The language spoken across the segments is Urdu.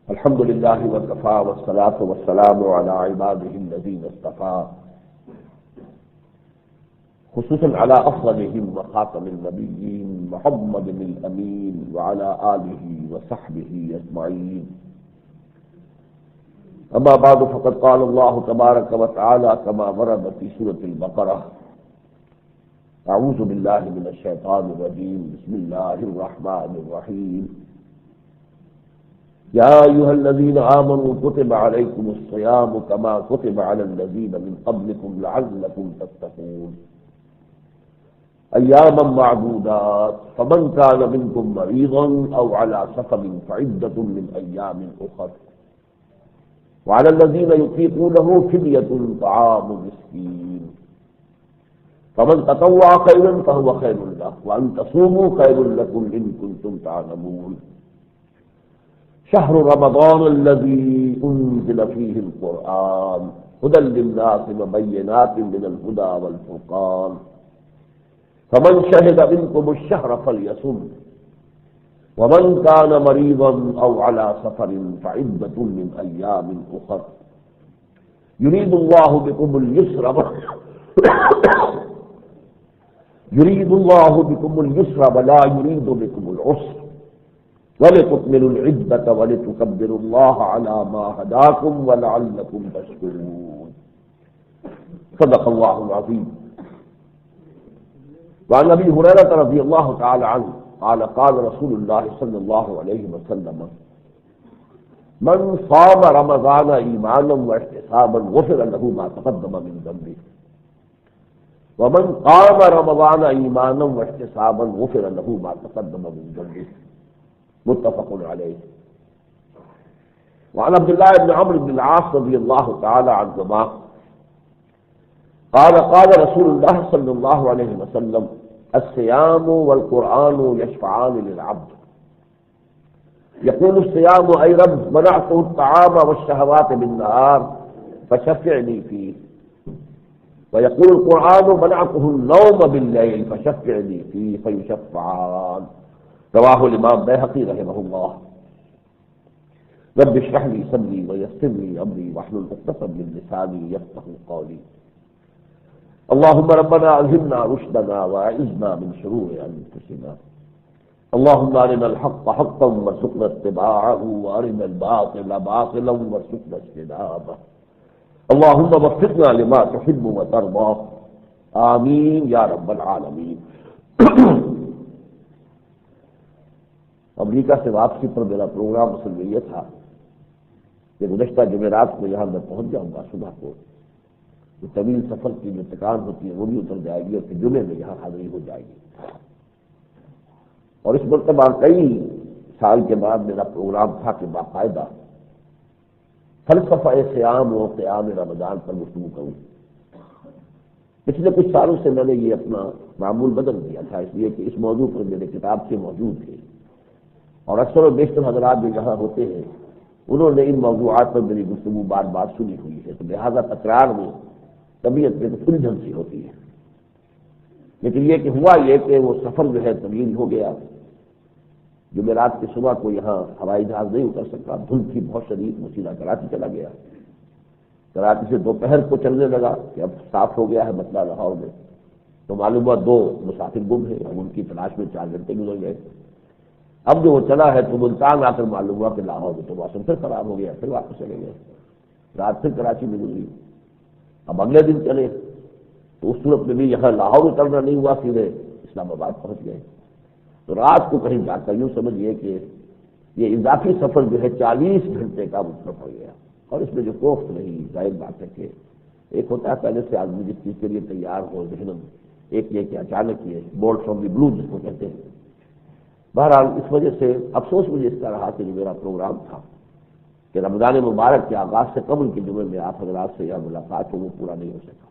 الحمد لله وكفى والصلاة والسلام على عباده الذين اصطفى، خصوصا على أفضلهم وخاتم النبيين محمد الأمين وعلى آله وصحبه أجمعين. أما بعد فقد قال الله تبارك وتعالى كما ورد في سورة البقرة: أعوذ بالله من الشيطان الرجيم، بسم الله الرحمن الرحيم. يا أيها الذين آمنوا كتب عليكم الصيام كما كتب على الذين من قبلكم لعلكم تتقون أياما معدودات فمن كان منكم مريضا أو على سفر فعدة من أيام أخر وعلى الذين يطيقونه فدية طعام مسكين فمن تطوع خيرا فهو خير له وأن تصوموا خير لكم إن كنتم تعلمون. شهر رمضان الذي أنزل فيه القرآن هدى للناس وبينات من الهدى والفرقان فمن شهد منكم الشهر فليصم ومن كان مريضا أو على سفر فعدة من أيام أخر يريد الله بكم اليسر ولا يريد بكم العسر وَلِتُكْمِلُوا الْعِدَّةَ وَلِتُكَبِّرُوا اللَّهَ عَلَى مَا هَدَاكُمْ وَلَعَلَّكُمْ تَشْكُرُونَ. صدق الله العظيم. وعن أبي هريرة رضي الله تعالى عنه قال قال رسول الله صلى الله عليه وسلم: من صام رمضان إيمانا واحتسابا غفر له ما تقدم من ذنبه ومن قام رمضان إيمانا واحتسابا غفر له ما تقدم من ذنبه. متفق علیہ. وعن عبد الله بن عمرو بن العاص رضي الله تعالى عنهما قال قال رسول الله صلى الله عليه وسلم: الصيام والقرآن يشفعان للعبد. يقول الصيام: أي رب منعته الطعام والشهوات بالنهار فشفعني فيه. ويقول القرآن: منعته النوم بالليل فشفعني فيه فيشفعان. رواہ الامام بیہقی رحمہ اللہ. رب اشرح لي صدری ويسر لي امری واحلل عقدۃ من لسانی يفقهوا قولی. اللهم ربنا الهمنا رشدنا واعذنا من شرور انفسنا. اللهم ارنا الحق حقا وارزقنا اتباعه وارنا الباطل باطلا وارزقنا اجتنابه. اللهم وفقنا لما تحب وترضى. آمین یا رب العالمین. امریکہ سے واپسی پر میرا پروگرام اصل میں یہ تھا کہ گزشتہ جمعرات کو یہاں میں پہنچ جاؤں گا صبح کو. تو طویل سفر کی جو تکان ہوتی ہے وہ بھی اتر جائے گی اور پھر جمعے میں یہاں حاضری ہو جائے گی. اور اس مرتبہ کئی سال کے بعد میرا پروگرام تھا کہ باقاعدہ فلسفہ صیام و قیام رمضان پر گفتگو کروں. پچھلے کچھ سالوں سے میں نے یہ اپنا معمول بدل دیا تھا، اس لیے کہ اس موضوع پر میرے کتاب سے موجود تھے اور اکثر و بیشتر حضرات جو یہاں ہوتے ہیں انہوں نے ان موضوعات پر میری گفتگو بار بار سنی ہوئی ہے، تو لہٰذا تکرار میں طبیعت میں تو الجھن سی ہوتی ہے. لیکن یہ کہ ہوا یہ کہ وہ سفر جو ہے طویل ہو گیا. جمعرات کی صبح کو یہاں ہوائی جہاز نہیں اتر سکا، دھند تھی بہت شدید، وہ سیدھا کراچی چلا گیا. کراچی سے دوپہر کو چلنے لگا کہ اب صاف ہو گیا ہے مسئلہ لاہور میں. تو معلوم ہوا 2 مسافر گم ہیں، اب ان کی تلاش میں 4 گھنٹے گزر گئے. اب جو وہ چلا ہے تو ملتان آ کر معلوم ہوا کہ لاہور میں تو موسم پھر خراب ہو گیا، پھر واپس چلے گئے. رات پھر کراچی میں گزری. اب اگلے دن چلے تو اس صورت میں بھی یہاں لاہور اترنا نہیں ہوا، سیدھے اسلام آباد پہنچ گئے. تو رات کو کہیں جا کر یوں سمجھیے کہ یہ اضافی سفر جو ہے 40 گھنٹے کا مطلب پڑ گیا. اور اس میں جو کوفت نہیں، ظاہر بات ہے کہ ایک ہوتا ہے پہلے سے آدمی جس چیز کے لیے تیار ہو ذہن، ایک یہ کہ اچانک یہ بولٹ فرام دی بلو جس کو کہتے ہیں. بہرحال اس وجہ سے افسوس مجھے اس کا رہا کہ جو میرا پروگرام تھا کہ رمضان مبارک کے آغاز سے قبل کے جمعے میں آپ حضرات سے یہ ملاقات ہو وہ پورا نہیں ہو سکا.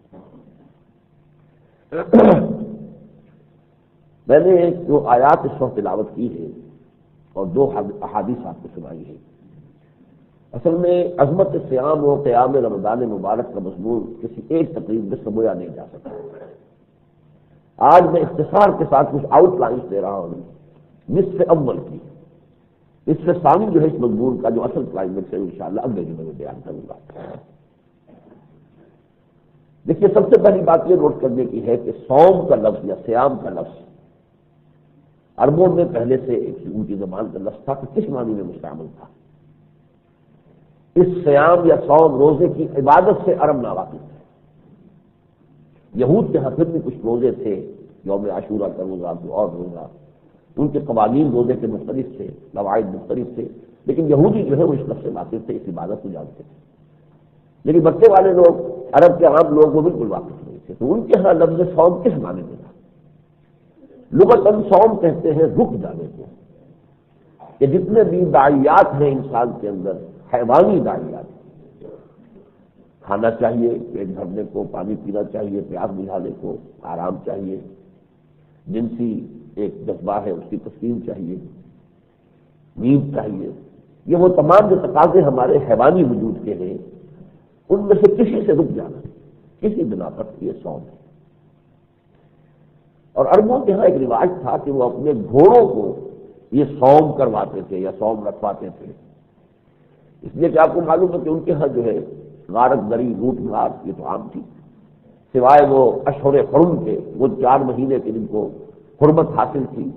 میں نے جو آیات اس وقت تلاوت کی ہے اور 2 احادیث آپ کو سنائی ہے، اصل میں عظمت صیام و قیام رمضان مبارک کا مضمون کسی ایک تقریب میں سمویا نہیں جا سکتا. آج میں اختصار کے ساتھ کچھ آؤٹ لائنز دے رہا ہوں نصف اول کی. اس سے ثانی جو ہے اس مضمون کا جو اصل کلائمیکس ہے انشاءاللہ اگلے دنوں میں بیان کروں گا۔ دیکھیے سب سے پہلی بات یہ نوٹ کرنے کی ہے کہ صوم کا لفظ یا صیام کا لفظ عربوں میں پہلے سے ایک ان کی زبان کا لفظ تھا کہ کس معنی میں مستعمل تھا۔ اس صیام یا صوم روزے کی عبادت سے عرب ناواقف ہے۔ یہود کے ہاں پھر بھی کچھ روزے تھے، یوم عاشورہ کا روزہ، کوئی اور روزہ، ان کے قوانین روزے کے مختلف تھے، قواعد مختلف تھے، لیکن یہودی جو ہے وہ اس لفظ سے واقف تھے، اس عبادت کو جانتے تھے۔ لیکن بچے والے لوگ، عرب کے عام لوگ وہ بالکل واقف نہیں تھے، تو ان کے ہاں لفظ صوم کس معنی میں تھا؟ لغتاً صوم کہتے ہیں رک جانے کو، کہ جتنے بھی داعیات ہیں انسان کے اندر، حیوانی داعیات، کھانا چاہیے پیٹ بھرنے کو، پانی پینا چاہیے پیاس بجھانے کو، آرام چاہیے، جنسی ایک جذبہ ہے اس کی تسکین چاہیے، نیند چاہیے، یہ وہ تمام جو تقاضے ہمارے حیوانی وجود کے ہیں ان میں سے کسی سے رک جانا، کسی بنا پر، یہ صوم ہے۔ اور عربوں کے ہاں ایک رواج تھا کہ وہ اپنے گھوڑوں کو یہ صوم کرواتے تھے یا صوم رکھواتے تھے، اس لیے کہ آپ کو معلوم ہے کہ ان کے ہاں جو ہے غارت دری، لوٹ مار یہ تو عام تھی، سوائے وہ اشہر حرم کے، وہ 4 مہینے کے جن کو حرمت حاصل تھی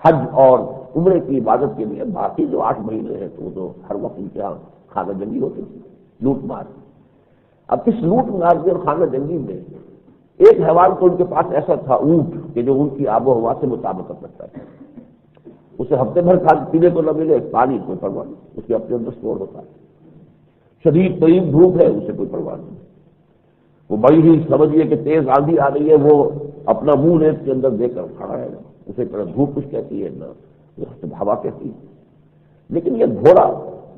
حج اور عمرے کی عبادت کے لیے، باقی جو 8 مہینے ہیں تو وہ تو ہر وقت ان کے یہاں خانہ جنگی ہوتی تھی، لوٹ مار۔ اب اس لوٹ مار میں اور خانہ جنگی میں ایک حیوان تو ان کے پاس ایسا تھا، اونٹ، کہ جو ان کی آب و ہوا سے مطابقت رکھتا تھا، اسے ہفتے بھر کھانے پینے کو نہ ملے، پانی کوئی پرواہ نہیں، اس کے اپنے اندر اسٹور ہوتا ہے، شدید ترین دھوپ ہے اسے کوئی پرواہ نہیں، وہ بڑی ہی سمجھیے کہ تیز آندھی آ رہی ہے، وہ اپنا منہ ریت کے اندر دے کر کھڑا ہے، اسے دھوپ کچھ کہتی ہے نہ ہوا کہتی ہے۔ لیکن یہ گھوڑا،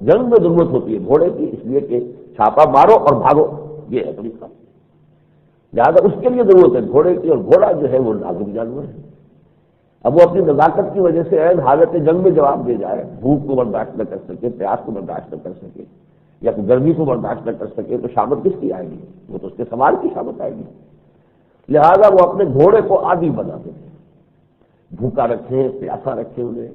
جنگ میں ضرورت ہوتی ہے گھوڑے کی، اس لیے کہ چھاپا مارو اور بھاگو، یہ ہے طریقہ، لہٰذا اس کے لیے ضرورت ہے گھوڑے کی، اور گھوڑا جو ہے وہ نازک جانور ہے۔ اب وہ اپنی نزاکت کی وجہ سے عین حالت جنگ میں جواب دے جائے، بھوک کو برداشت نہ کر سکے، پیاس کو برداشت نہ کر سکے، یا کوئی گرمی کو برداشت نہ کر سکے، تو شامت کس کی آئے گی؟ وہ تو اس کے سوار کی شامت آئے گی۔ لہذا وہ اپنے گھوڑے کو عادی بنا دیتے، بھوکا رکھیں، پیاسا رکھیں انہیں۔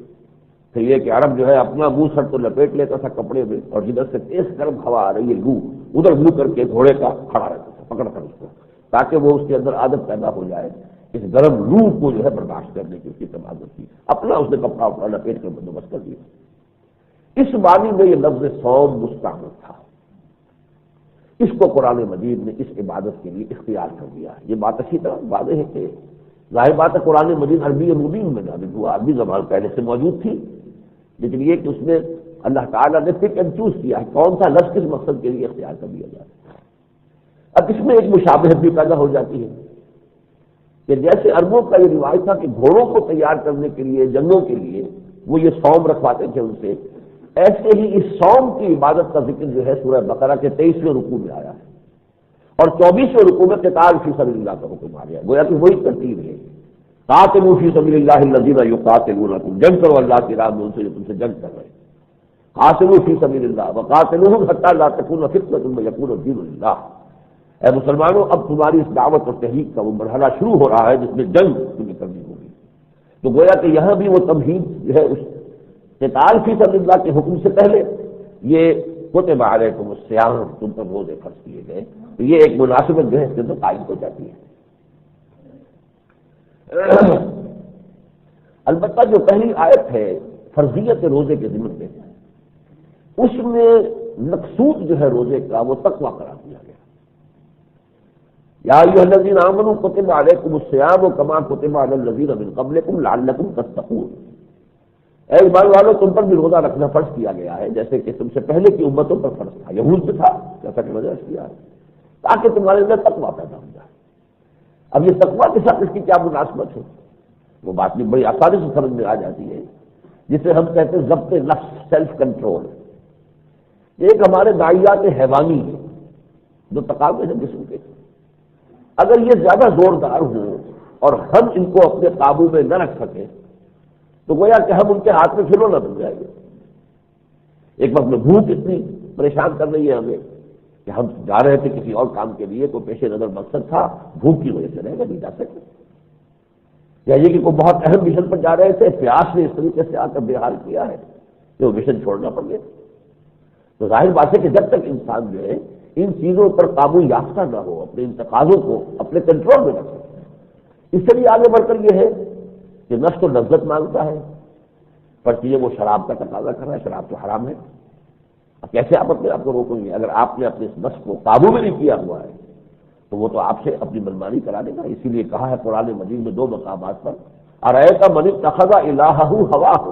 پھر یہ کہ عرب جو ہے اپنا منہ سر تو لپیٹ لیتا تھا کپڑے میں، اور جدھر سے تیز گرم ہوا آ رہی ہے لو، ادھر منہ کر کے گھوڑے کا کھڑا رہتا تھا پکڑ کر اس کو، تاکہ وہ اس کے اندر عادت پیدا ہو جائے اس گرم لو کو جو ہے برداشت کرنے کی، اس کی تمازت کی، اپنا اس نے کپڑا اپنا لپیٹ کر بندوبست کر دیا۔ اس معنی میں یہ لفظ صوم مستعمل تھا، اس کو قرآن مجید نے اس عبادت کے لیے اختیار کر دیا ہے۔ یہ بات اچھی طرح واضح ہے کہ ظاہر بات ہے قرآن مجید عربی مبین میں نازل ہوا، عربی زبان پہلے سے موجود تھی، لیکن یہ کہ اس میں اللہ تعالیٰ نے پک اینڈ چوز کیا ہے کون سا لفظ کس مقصد کے لیے اختیار کر دیا جائے۔ اب اس میں ایک مشابہت بھی پیدا ہو جاتی ہے کہ جیسے عربوں کا یہ رواج تھا کہ گھوڑوں کو تیار کرنے کے لیے، جنگوں کے لیے وہ یہ صوم رکھواتے تھے ان سے، ایسے ہی اس صوم کی عبادت کا ذکر جو ہے سورہ بقرہ کے 23ویں رکوع میں آیا ہے، اور 24ویں رکوع میں قتال فی سبیل اللہ کا حکم آ گیا، گویا کہ وہی ترتیب ہے، قاتلوا فی سبیل اللہ الذین یقاتلونکم، جنگ کرو اللہ کی راہ میں ان سے جو تم سے جنگ کر رہے ہیں، قاتلوا فی سبیل اللہ وقاتلوہم حتی لا تکون فتنۃ ویکون الدین للہ۔ اے مسلمانوں، اب تمہاری اس دعوت اور تحریک کا وہ مرحلہ شروع ہو رہا ہے جس میں جنگ تمہیں کرنی ہوگی، تو گویا کہ یہاں بھی وہ تمہید جو ہے اس قتال فی سبیل اللہ کے حکم سے پہلے یہ کتب علیکم الصیام، تم پر روزے فرض کیے گئے، تو یہ ایک مناسبت جو ہے اس کے اندر قائم ہو جاتی ہے۔ البتہ جو پہلی آیت ہے فرضیت روزے کے ضمن میں، اس میں مقصود جو ہے روزے کا وہ تقویٰ قرار دیا گیا۔ یا ایھا الذین آمنوا کتب علیکم الصیام کما کتب علی الذین من قبلکم لعلکم تتقون، اے ایمان والو تم پر بھی روزہ رکھنا فرض کیا گیا ہے جیسے کہ تم سے پہلے کی امتوں پر فرض تھا، یہود پہ تھا جیسا کہ وجہ کیا ہے، تاکہ تمہارے اندر تقویٰ پیدا ہو جائے۔ اب یہ تقویٰ کے ساتھ اس کی کیا مناسبت ہے، وہ بات بھی بڑی آسانی سے سمجھ میں آ جاتی ہے، جسے ہم کہتے ہیں ضبط نفس، سیلف کنٹرول۔ ایک ہمارے داعیات حیوانی ہیں جو تقاضے ہیں جسم کے، اگر یہ زیادہ زوردار ہوں اور ہم ان کو اپنے قابو میں نہ رکھ سکیں تو گویا کہ ہم ان کے ہاتھ میں کھلونا بن جائیں گے۔ ایک وقت میں بھوک اتنی پریشان کر رہی ہے ہمیں کہ ہم جا رہے تھے کسی اور کام کے لیے، کوئی پیش نظر مقصد تھا، بھوک کی وجہ سے رہ نہیں جا سکے، یا یہ کہ کوئی بہت اہم مشن پر جا رہے تھے، پیاس نے اس طریقے سے آ کر بے حال کیا ہے کہ وہ مشن چھوڑنا پڑ گیا۔ تو ظاہر بات ہے کہ جب تک انسان جو ہے ان چیزوں پر قابو یافتہ نہ ہو، اپنے ان تقاضوں کو اپنے کنٹرول میں رکھے۔ اس سے بھی آگے بڑھ کر یہ ہے کہ نفس تو لذت مانگتا ہے، پر یہ وہ شراب کا تقاضا کر رہا ہے، شراب تو حرام ہے۔ اب کیسے آپ اپنے آپ کو روکیں گے؟ اگر آپ نے اپنے اس نفس کو قابو میں نہیں کیا ہوا ہے تو وہ تو آپ سے اپنی منمانی کرا دے گا۔ اسی لیے کہا ہے قرآن مجید میں 2 مقامات پر، ارأیت من اتخذ الہہ ہواہ،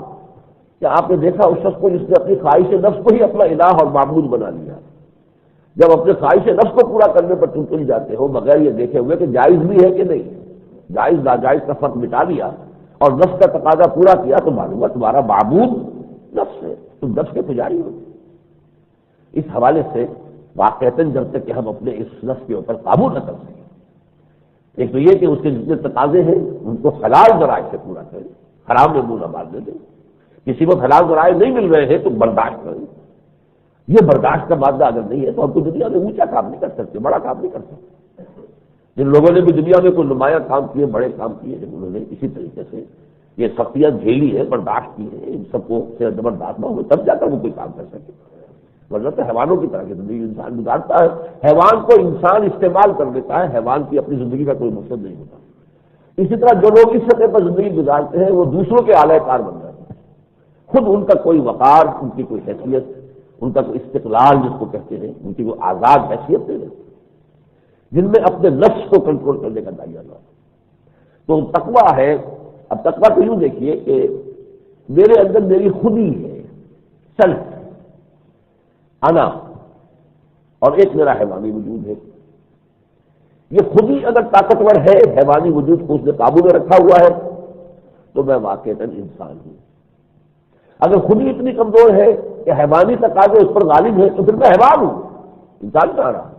کہ آپ نے دیکھا اس شخص کو جس نے اپنی خواہش نفس کو ہی اپنا الہ اور معبود بنا لیا۔ جب اپنے خواہش نفس کو پورا کرنے پر تم تل جاتے ہو بغیر یہ دیکھے ہوئے کہ جائز بھی ہے کہ نہیں، جائز ناجائز کا فرق مٹا لیا اور نفس کا تقاضا پورا کیا، تو معلوم ہے تمہارا معبود نفس ہے، تم نفس کے پجاری ہو۔ اس حوالے سے واقعتاً جب تک کہ ہم اپنے اس نفس کے اوپر قابو نہ کر سکیں، ایک تو یہ کہ اس کے جتنے تقاضے ہیں ان کو حلال ذرائع سے پورا کریں، حرام میں منہ نہ مارنے دیں۔ کسی کو حلال ذرائع نہیں مل رہے ہیں تو برداشت کریں۔ یہ برداشت کا مادہ اگر نہیں ہے تو ہم تو دنیا میں اونچا کام نہیں کر سکتے، بڑا کام نہیں کر سکتے۔ جن لوگوں نے بھی دنیا میں کوئی نمایاں کام کیے، بڑے کام کیے ہیں، انہوں نے اسی طریقے سے یہ سختیاں جھیلی ہے، برداشت کی ہے، ان سب کو سے زبردست نہ ہو تب جا کر وہ کوئی کام کر سکے۔ ورنہ تو حیوانوں کی طرح کی زندگی انسان گزارتا ہے، حیوان کو انسان استعمال کر دیتا ہے، حیوان کی اپنی زندگی کا کوئی مقصد نہیں ہوتا۔ اسی طرح جو لوگ اس سطح پر زندگی گزارتے ہیں وہ دوسروں کے اعلی کار بن جاتے ہیں، خود ان کا کوئی وقار، ان کی کوئی حیثیت، ان کا کوئی استقلال جس کو کہتے ہیں، ان کی کوئی آزاد حیثیت نہیں رہتی، جن میں اپنے نفس کو کنٹرول کرنے کا دائرہ نہ ہو۔ تو تقویٰ ہے، اب تقویٰ کو یوں دیکھیے کہ میرے اندر میری خودی ہے، سیلف، انا، اور ایک میرا حیوانی وجود ہے۔ یہ خودی اگر طاقتور ہے، حیوانی وجود کو اس نے قابو میں رکھا ہوا ہے، تو میں واقعتاً انسان ہوں۔ اگر خودی اتنی کمزور ہے کہ حیوانی تقاضے اس پر غالب ہے تو پھر میں حیوان ہوں، انسان کہاں رہا۔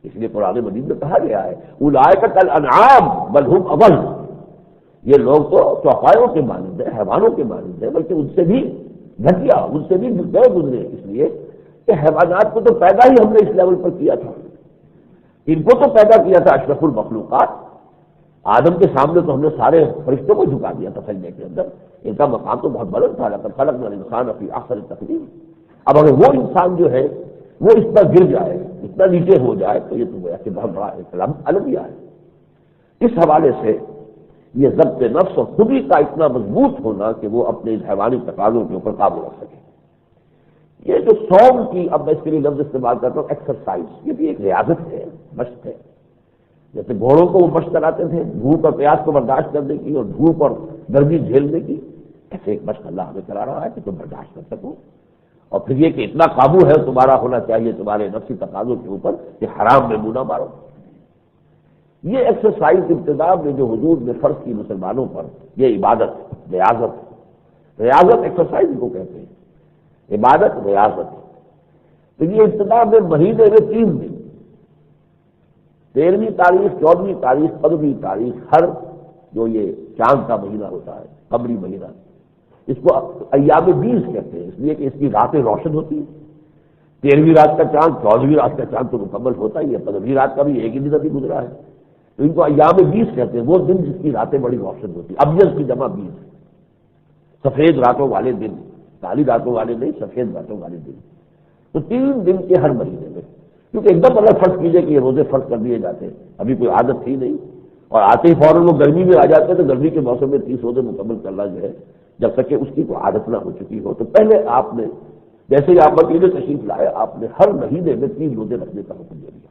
اس لیے قرآن مجید میں کہا گیا ہے اولئک کالانعام بل ہم اضل، یہ لوگ تو چوپایوں کے مانند ہیں، حیوانوں کے مانند ہیں، بلکہ ان سے بھی گھٹیا، ان سے بھی گئے گزرے، اس لیے کہ حیوانات کو تو پیدا ہی ہم نے اس لیول پر کیا تھا، ان کو تو پیدا کیا تھا اشرف المخلوقات۔ آدم کے سامنے تو ہم نے سارے فرشتوں کو جھکا دیا تھا سجدے کے اندر، ان کا مقام تو بہت بلند تھا، لقد خلقنا الانسان فی احسن تقویم۔ اب اگر وہ انسان جو ہے وہ اس پر گر جائے، اتنا نیچے ہو جائے، تو یہ تو گویا کہ بہت بڑا ایک المیہ ہے۔ اس حوالے سے یہ ضبط نفس اور خودی کا اتنا مضبوط ہونا کہ وہ اپنے حیوانی تقاضوں کے اوپر قابو رکھ سکے۔ یہ جو صوم کی، اب میں اس کے لیے لفظ استعمال کرتا ہوں ایکسرسائز، یہ بھی ایک ریاضت ہے، مشق ہے۔ جیسے گھوڑوں کو وہ مشق کراتے تھے دھوپ اور پیاس کو برداشت کرنے کی اور دھوپ اور گرمی جھیلنے کی، ایسے ایک مشق اللہ ہمیں کرا رہا ہے کہ تم برداشت کر سکو، اور پھر یہ کہ اتنا قابو ہے تمہارا ہونا چاہیے تمہارے نفسی تقاضوں کے اوپر کہ حرام میں منہ نہ مارو۔ یہ ایکسرسائز ابتدا میں جو حضور نے فرض کی مسلمانوں پر، یہ عبادت، ریاضت ایکسرسائز کو کہتے ہیں، عبادت ریاضت۔ تو یہ ابتدا میں مہینے میں 3 دن، 13ویں تاریخ، 14ویں تاریخ، 15ویں تاریخ، ہر جو یہ چاند کا مہینہ ہوتا ہے، قمری مہینہ، اس کو ایام 20 کہتے ہیں، اس لیے کہ اس کی راتیں روشن ہوتی ہیں۔ 13ویں رات کا چاند، 14ویں رات کا چاند تو مکمل ہوتا ہی ہے، 15ویں رات کا بھی ایک ہی دن ابھی گزرا ہے، تو ان کو ایام 20 کہتے ہیں، وہ دن جس کی راتیں بڑی روشن ہوتی ہیں۔ ابیض کی جمع 20، سفید راتوں والے دن، کالی راتوں والے نہیں، سفید راتوں والے دن۔ تو 3 دن کے ہر مہینے میں، کیونکہ ایک دم اگر فرض کیجئے کہ یہ روزے فرض کر دیے جاتے، ابھی کوئی عادت تھی نہیں، اور آتے ہی فوراً وہ گرمی میں آ جاتے، تو گرمی کے موسم میں 30 روزے مکمل کرنا جو ہے، جب تک کہ اس کی کوئی عادت نہ ہو چکی ہو، تو پہلے آپ نے جیسے ہی آپ مدینے تشریف لائے، آپ نے ہر مہینے میں 3 روزے رکھنے کا حکم دے دیا۔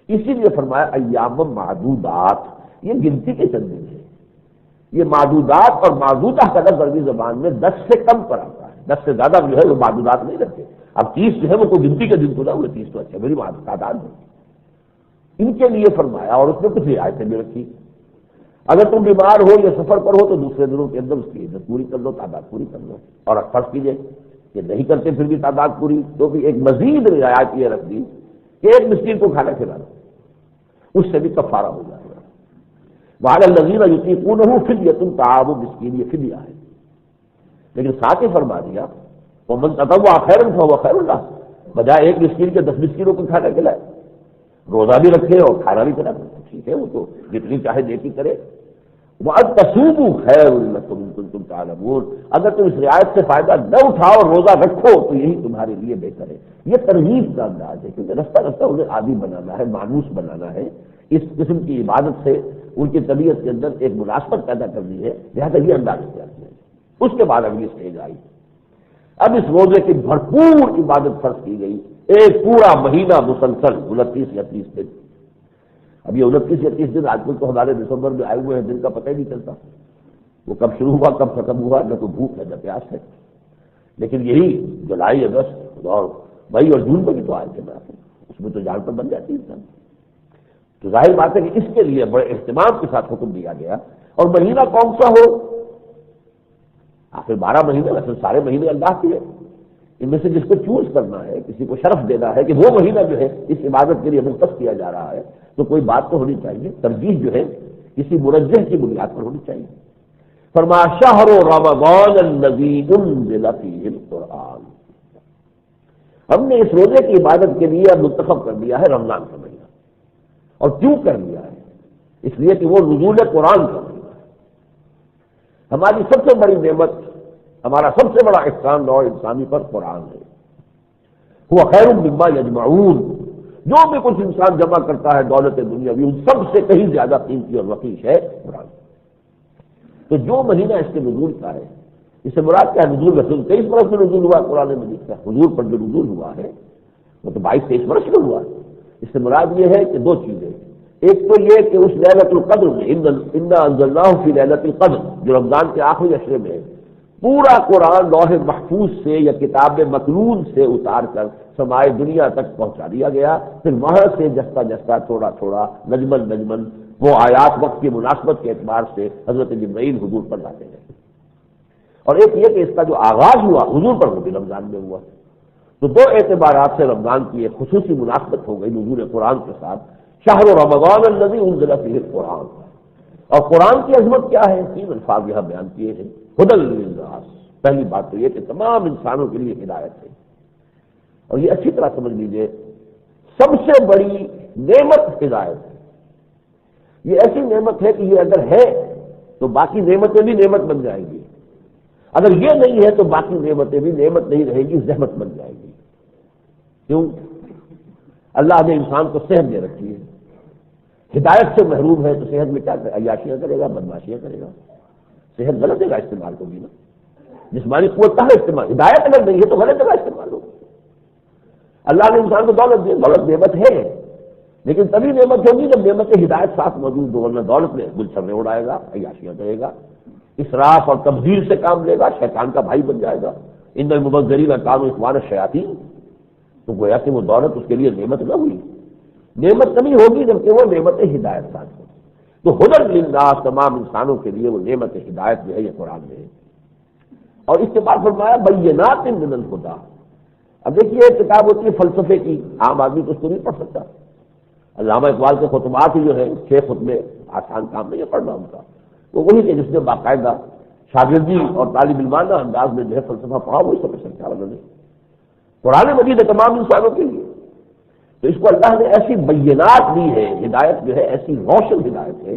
اسی لیے فرمایا ایام معدودات، یہ گنتی کے چند دن ہیں۔ یہ معدودات اور معدودہ کا لفظ عربی زبان میں 10 سے کم پر آتا ہے، 10 سے زیادہ جو ہے وہ معدودات نہیں رکھتے۔ اب 30 جو ہے وہ کوئی گنتی کا دن تو نہ ہوئے، 30 تو اچھا میری تعداد ہے، ان کے لیے فرمایا، اور اس میں کچھ رعایتیں بھی رکھی۔ اگر تم بیمار ہو یا سفر پر ہو تو دوسرے دنوں کے اندر اس کی عدت پوری کر لو، تعداد پوری کر لو، اور فرض کیجئے کہ نہیں کرتے پھر بھی تعداد پوری، تو بھی ایک مزید رعایت یہ رکھ دی کہ ایک مسکین کو کھانا کھلانا، اس سے بھی کفارہ ہو جائے گا۔ وعلی الذین یطیقونہ فدیۃ طعام مسکین، یہ فدیہ ہے، لیکن ساتھ ہی فرما دیا ومن تطوع خیرا فہو خیر لہ، بجائے ایک مسکین کے 10 مسکینوں کو کھانا کھلائے، روزہ بھی رکھے اور کھانا بھی کرا، ٹھیک ہے، وہ تو جتنی چاہے نیکی کرے۔ وَأَن تَصُومُوا خَيْرٌ لَكُمْ إِن كُنتُمْ تَعْلَمُونَ، اگر تم اس رعایت سے فائدہ نہ اٹھاؤ اور روزہ رکھو تو یہی تمہارے لیے بہتر ہے۔ یہ ترغیب کا انداز ہے، کیونکہ رفتہ رفتہ انہیں عادی بنانا ہے، مانوس بنانا ہے، اس قسم کی عبادت سے ان کی طبیعت کے اندر ایک مناسبت پیدا کرنی ہے، لہٰذا یہ انداز اختیار کیا۔ اس کے بعد اگلی اسٹیج آئی، اب اس روزے کی بھرپور عبادت فرض کی گئی، ایک پورا مہینہ مسلسل 29 یا 30 دن۔ اب یہ 29 یا 30 دن آج کل تو ہمارے دسمبر میں آئے ہوئے ہیں، دن کا پتہ ہی نہیں چلتا، وہ کب شروع ہوا کب ختم ہوا، نہ تو بھوک ہے نہ پیاس ہے۔ لیکن یہی جولائی اگست اور مئی اور جون میں بھی تو آئے تھے، اس میں تو جان پر بن جاتی ہے انسان۔ تو ظاہر بات ہے کہ اس کے لیے بڑے اہتمام کے ساتھ حکم دیا گیا۔ اور مہینہ کون سا ہو؟ آخر 12 مہینے، ویسے سارے مہینے اللہ کے ہیں، ان میں سے جس کو چوز کرنا ہے، کسی کو شرف دینا ہے کہ وہ مہینہ جو ہے اس عبادت کے لیے مختص کیا جا رہا ہے، تو کوئی بات تو ہونی چاہیے، ترجیح جو ہے کسی مرجح کی بنیاد پر ہونی چاہیے۔ فرمایا شہر رمضان الذی انزل فیہ القرآن، ہم نے اس روزے کی عبادت کے لیے منتخب کر دیا ہے رمضان کا مہینہ۔ اور کیوں کر لیا ہے؟ اس لیے کہ وہ نزول قرآن کا مہینہ ہے۔ ہماری سب سے بڑی نعمت، ہمارا سب سے بڑا احسان نوع انسانی پر قرآن ہے۔ وہ خیر مما یجمعون، جو بھی کچھ انسان جمع کرتا ہے دولت دنیاوی، ان سب سے کہیں زیادہ قیمتی اور وقیش ہے قرآن۔ تو جو مہینہ اس کے نزول کا ہے، اس سے مراد کیا ہے؟ نزول رسول 23 برس میں نزول ہوا قرآن مجید کا، حضور پر جو نزول ہوا ہے وہ تو 22-23 برس میں ہوا۔ اس سے مراد یہ ہے کہ دو چیزیں، ایک تو یہ کہ اس لیلۃ القدر میں انا انزلناہ فی لیلۃ القدر، جو رمضان کے آخری عشرے میں ہے، پورا قرآن لوح محفوظ سے یا کتاب مکنون سے اتار کر سمائے دنیا تک پہنچا دیا گیا۔ پھر وہاں سے جستا جستا تھوڑا تھوڑا نجمن نجمن وہ آیات وقت کی مناسبت کے اعتبار سے حضرت جبرائیل حضور پر لاتے ہیں۔ اور ایک یہ کہ اس کا جو آغاز ہوا حضور پر وہ بھی رمضان میں ہوا، تو دو اعتبارات سے رمضان کی ایک خصوصی مناسبت ہو گئی نزول قرآن کے ساتھ۔ شہر رمضان الذی انزل فیہ القرآن، اور قرآن کی عظمت کیا ہے؟ 3 الفاظ یہاں بیان کیے ہیں۔ ہدی للناس، پہلی بات تو یہ کہ تمام انسانوں کے لیے ہدایت ہے۔ اور یہ اچھی طرح سمجھ لیجئے، سب سے بڑی نعمت ہدایت ہے۔ یہ ایسی نعمت ہے کہ یہ اگر ہے تو باقی نعمتیں بھی نعمت بن جائیں گی، اگر یہ نہیں ہے تو باقی نعمتیں بھی نعمت نہیں رہے گی، زحمت بن جائے گی۔ کیوں؟ اللہ نے انسان کو صحت دے رکھی ہے، ہدایت سے محروم ہے تو صحت میں کیا کرے؟ عیاشیاں کرے گا، بدماشیاں کرے گا، صحت غلط جگہ استعمال ہوگی نا۔ جسمانی قوت کا استعمال، ہدایت اگر نہیں ہے تو غلط جگہ استعمال ہوگی۔ اللہ نے انسان کو دولت دی، دولت نعمت ہے، لیکن تبھی نعمت ہوگی جب نعمت ہدایت ساتھ موجود ہو، ورنہ دولت میں گلچھرے اڑائے گا، عیاشیاں کرے گا، اسراف اور تبذیر سے کام لے گا، شیطان کا بھائی بن جائے گا۔ ان المبذرین کانوا اخوان الشیاطین، تو گویا کہ وہ دولت اس کے لیے نعمت نہ ہوئی۔ نعمت تبھی ہوگی جبکہ وہ نعمت ہدایت ساتھ ہو۔ تو ہدی للناس، تمام انسانوں کے لیے وہ نعمت ہدایت جو ہے یہ قرآن میں ہے۔ اور اس کے بعد فرمایا بینات من الہدی۔ اب دیکھیے ایک کتاب ہوتی ہے فلسفے کی، عام آدمی تو اس کو نہیں پڑھ سکتا۔ علامہ اقبال کے خطبات ہی جو ہے 6 خطبے، آسان کام نہیں ہے پڑھنا ان کا، وہ وہی کہ جس نے باقاعدہ شاگردی اور طالب علمانہ انداز میں جو ہے فلسفہ پڑھا وہی سمجھ سکتا ہے۔ انہوں نے قرآن مجید ہے تمام انسانوں کے لیے، تو اس کو اللہ نے ایسی بینات دی ہے، ہدایت جو ہے ایسی روشن ہدایت ہے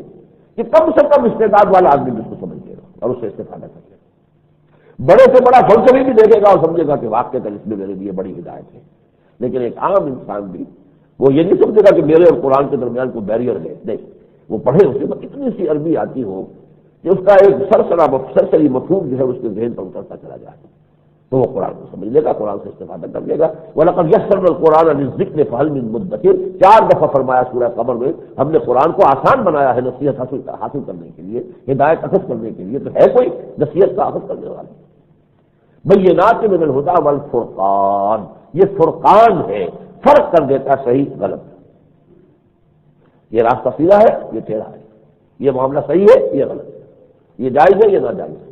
کہ کم سے کم استعداد والا آدمی اس کو سمجھ لے گا اور اس سے استفادہ کر لے گا۔ بڑے سے بڑا فلسفی بھی دیکھے گا اور سمجھے گا کہ واقعہ اس میں میرے لیے بڑی ہدایت ہے، لیکن ایک عام انسان بھی وہ یہ نہیں سمجھے گا کہ میرے اور قرآن کے درمیان کوئی بیریئر ہے۔ نہیں، وہ پڑھے، اسے اتنی سی عربی آتی ہو کہ اس کا ایک سرسری مفہوم جو ہے اس کے ذہن پر اترتا چلا جائے، تو وہ قرآن کو سمجھ لے گا، قرآن سے استفادہ کر لے گا۔ وَلَقَدْ يَسَّرْنَا الْقُرْآنَ لِلذِّكْرِ فَهَلْ مِن مُدَّكِرٍ، 4 دفعہ فرمایا سورہ قمر میں ہم نے قرآن کو آسان بنایا ہے نصیحت حاصل کرنے کے لیے، ہدایت اخذ کرنے کے لیے، تو ہے کوئی نصیحت کا اخذ کرنے والا؟ بینات من الہدی والفرقان، یہ فرقان ہے، فرق کر دیتا صحیح غلط، یہ راستہ سیدھا ہے یہ ٹیڑھا ہے، یہ معاملہ صحیح ہے یہ غلط ہے، یہ جائز ہے یہ ناجائز ہے۔